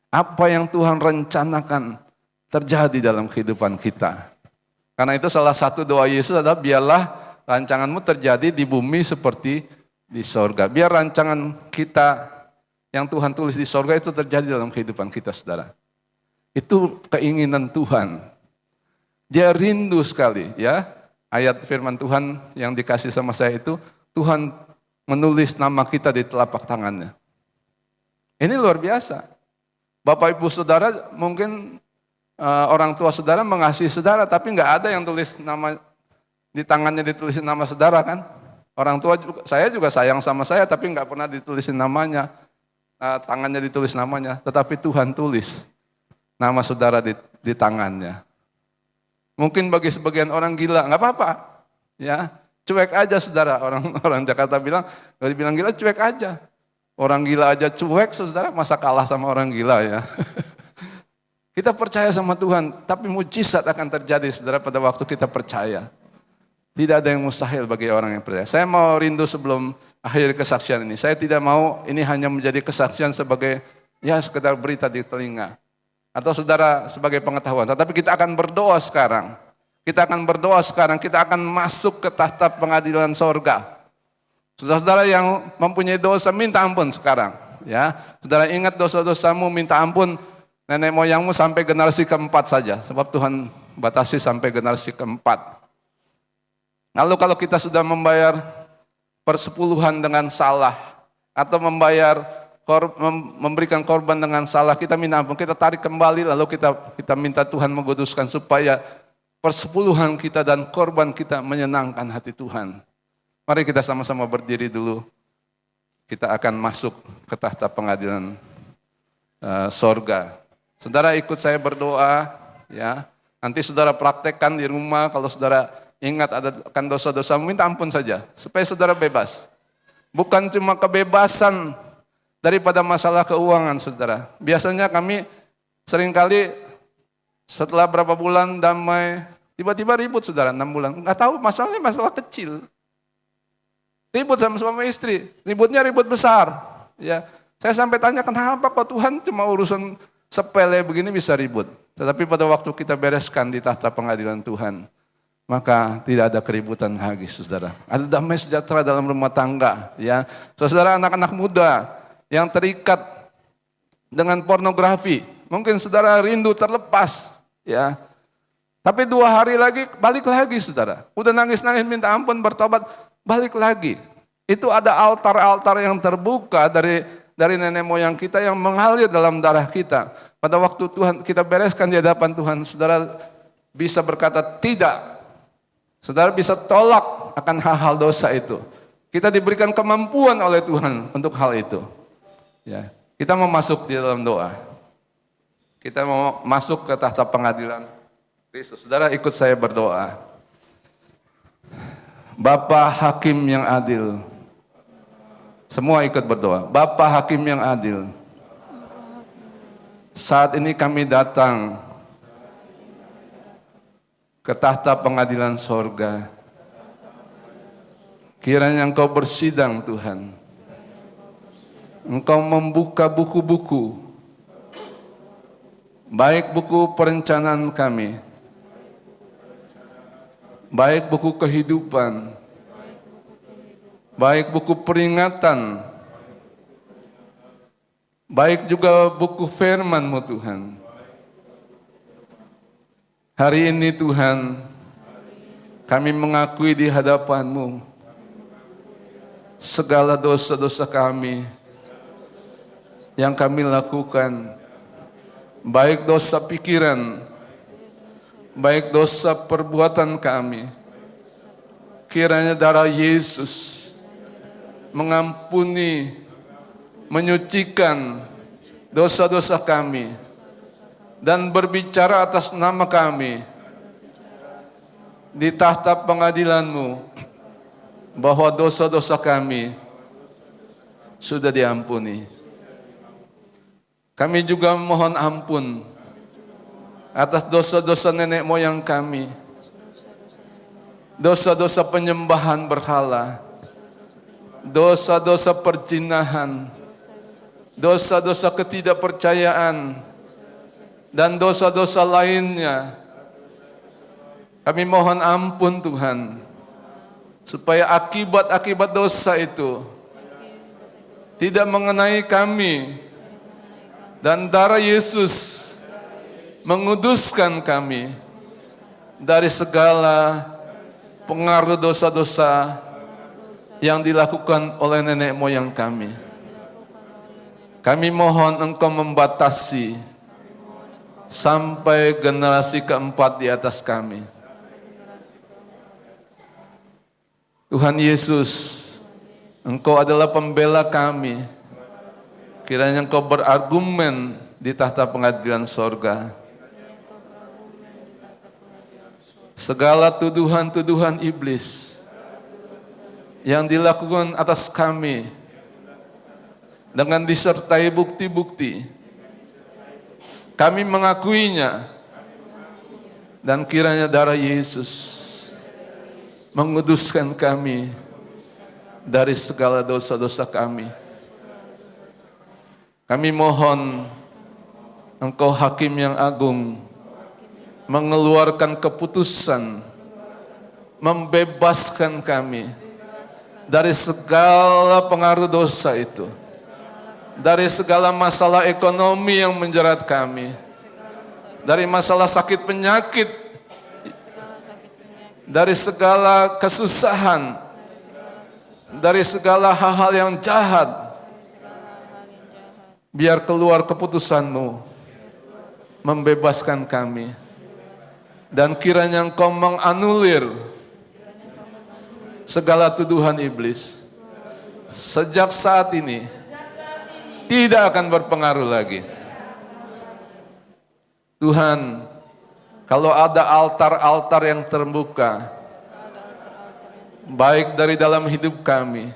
Apa yang Tuhan rencanakan terjadi dalam kehidupan kita. Karena itu salah satu doa Yesus adalah biarlah rancanganmu terjadi di bumi seperti di sorga. Biar rancangan kita yang Tuhan tulis di sorga itu terjadi dalam kehidupan kita, saudara. Itu keinginan Tuhan. Dia rindu sekali, ya. Ayat firman Tuhan yang dikasih sama saya itu, Tuhan menulis nama kita di telapak tangannya. Ini luar biasa. Bapak ibu saudara, mungkin orang tua saudara mengasihi saudara, tapi nggak ada yang tulis nama di tangannya, ditulisin nama saudara, kan? Orang tua saya juga sayang sama saya, tapi nggak pernah ditulisin namanya, tangannya ditulis namanya. Tetapi Tuhan tulis nama saudara di tangannya. Mungkin bagi sebagian orang gila, nggak apa-apa, ya. Cuek aja, saudara. Orang Jakarta bilang, kalau dibilang gila cuek aja. Orang gila aja cuek, saudara, masa kalah sama orang gila, ya. Kita percaya sama Tuhan, tapi mujizat akan terjadi, saudara, pada waktu kita percaya. Tidak ada yang mustahil bagi orang yang percaya. Saya mau rindu sebelum akhir kesaksian ini. Saya tidak mau ini hanya menjadi kesaksian sebagai, ya, sekedar berita di telinga. Atau saudara sebagai pengetahuan. Tetapi kita akan berdoa sekarang. Kita akan masuk ke tahta pengadilan sorga. Saudara-saudara yang mempunyai dosa, minta ampun sekarang. Ya, saudara ingat dosa-dosamu, minta ampun nenek moyangmu sampai generasi keempat saja. Sebab Tuhan batasi sampai generasi keempat. Lalu kalau kita sudah membayar persepuluhan dengan salah, atau memberikan korban dengan salah, kita minta ampun, kita tarik kembali, lalu kita minta Tuhan menguduskan supaya persepuluhan kita dan korban kita menyenangkan hati Tuhan. Mari kita sama-sama berdiri dulu. Kita akan masuk ke tahta pengadilan sorga. Saudara ikut saya berdoa, ya. Nanti saudara praktekkan di rumah. Kalau saudara ingat akan dosa-dosa, minta ampun saja supaya saudara bebas. Bukan cuma kebebasan daripada masalah keuangan, saudara. Biasanya kami seringkali setelah berapa bulan damai, tiba-tiba ribut, saudara, 6 bulan. Nggak tahu, masalahnya masalah kecil. Ribut sama suami istri, ributnya ribut besar. Ya, saya sampai tanya, kenapa kok Tuhan cuma urusan sepele begini bisa ribut. Tetapi pada waktu kita bereskan di tahta pengadilan Tuhan, maka tidak ada keributan lagi, saudara. Ada damai sejahtera dalam rumah tangga. Ya, saudara, anak-anak muda yang terikat dengan pornografi, mungkin saudara rindu terlepas, ya. Tapi 2 hari lagi balik lagi, saudara. Udah nangis-nangis minta ampun, bertobat, balik lagi. Itu ada altar-altar yang terbuka dari dari nenek moyang kita yang mengalir dalam darah kita. Pada waktu Tuhan kita bereskan di hadapan Tuhan, saudara bisa berkata tidak. Saudara bisa tolak akan hal-hal dosa itu. Kita diberikan kemampuan oleh Tuhan untuk hal itu. Ya, kita mau masuk di dalam doa. Kita mau masuk ke tahta pengadilan Kristus. Saudara ikut saya berdoa. Bapa Hakim yang adil. Semua ikut berdoa. Bapa Hakim yang adil. Saat ini kami datang ke tahta pengadilan sorga. Kiranya Engkau bersidang Tuhan. Engkau membuka buku-buku. Baik buku perencanaan kami. Baik buku kehidupan. Baik buku peringatan. Baik juga buku firman-Mu Tuhan. Hari ini Tuhan, kami mengakui di hadapan-Mu segala dosa-dosa kami yang kami lakukan, baik dosa pikiran, baik dosa perbuatan kami. Kiranya darah Yesus mengampuni, menyucikan dosa-dosa kami, dan berbicara atas nama kami di tahta pengadilan-Mu bahwa dosa-dosa kami sudah diampuni. Kami juga mohon ampun atas dosa-dosa nenek moyang kami, dosa-dosa penyembahan berhala, dosa-dosa perzinahan, dosa-dosa ketidakpercayaan, dan dosa-dosa lainnya. Kami mohon ampun Tuhan, supaya akibat-akibat dosa itu tidak mengenai kami, dan darah Yesus menguduskan kami dari segala pengaruh dosa-dosa yang dilakukan oleh nenek moyang kami. Kami mohon Engkau membatasi sampai generasi keempat di atas kami. Tuhan Yesus, Engkau adalah pembela kami. Kiranya Engkau berargumen di tahta pengadilan sorga. Segala tuduhan-tuduhan iblis yang dilakukan atas kami dengan disertai bukti-bukti, kami mengakuinya, dan kiranya darah Yesus menguduskan kami dari segala dosa-dosa kami. Kami mohon Engkau Hakim yang agung mengeluarkan keputusan, membebaskan kami dari segala pengaruh dosa itu, dari segala masalah ekonomi yang menjerat kami, dari masalah sakit penyakit, dari segala kesusahan, dari segala hal-hal yang jahat. Biar keluar keputusan-Mu membebaskan kami, dan kiranya Engkau menganulir segala tuduhan iblis. Sejak saat ini tidak akan berpengaruh lagi. Tuhan, kalau ada altar-altar yang terbuka, baik dari dalam hidup kami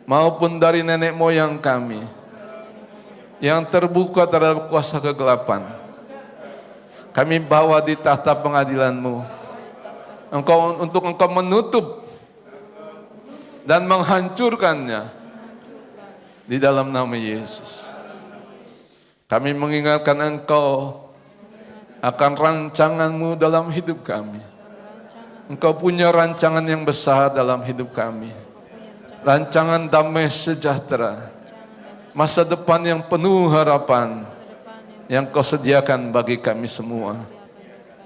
maupun dari nenek moyang kami, yang terbuka terhadap kuasa kegelapan, kami bawa di tahta pengadilan-Mu. Untuk Engkau menutup dan menghancurkannya di dalam nama Yesus. Kami mengingatkan Engkau akan rancangan-Mu dalam hidup kami. Engkau punya rancangan yang besar dalam hidup kami. Rancangan damai sejahtera, masa depan yang penuh harapan yang Kau sediakan bagi kami semua.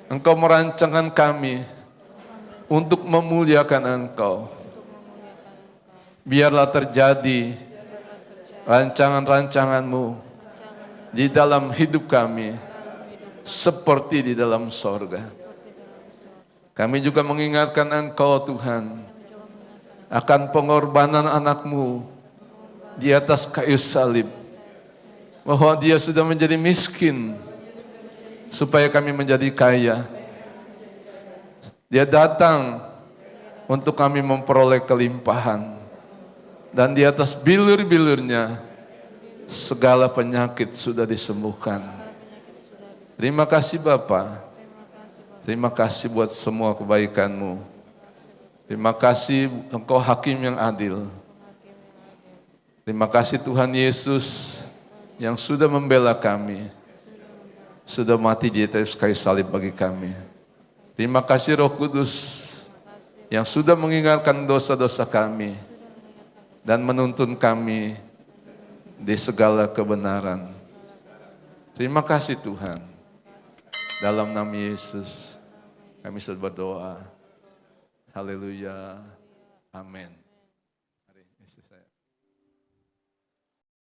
Engkau merancangkan kami untuk memuliakan Engkau. Biarlah terjadi rancangan-rancangan-Mu di dalam hidup kami seperti di dalam sorga. Kami juga mengingatkan Engkau Tuhan akan pengorbanan anak-Mu di atas kayu salib, bahwa Dia sudah menjadi miskin supaya kami menjadi kaya. Dia datang untuk kami memperoleh kelimpahan, dan di atas bilur-bilurnya segala penyakit sudah disembuhkan. Terima kasih Bapa. Terima kasih buat semua kebaikan-Mu. Terima kasih Engkau Hakim yang adil. Terima kasih Tuhan Yesus yang sudah membela kami, sudah mati di atas kayu salib bagi kami. Terima kasih Roh Kudus yang sudah mengingatkan dosa-dosa kami dan menuntun kami di segala kebenaran. Terima kasih Tuhan. Dalam nama Yesus kami sudah berdoa. Haleluya. Amin.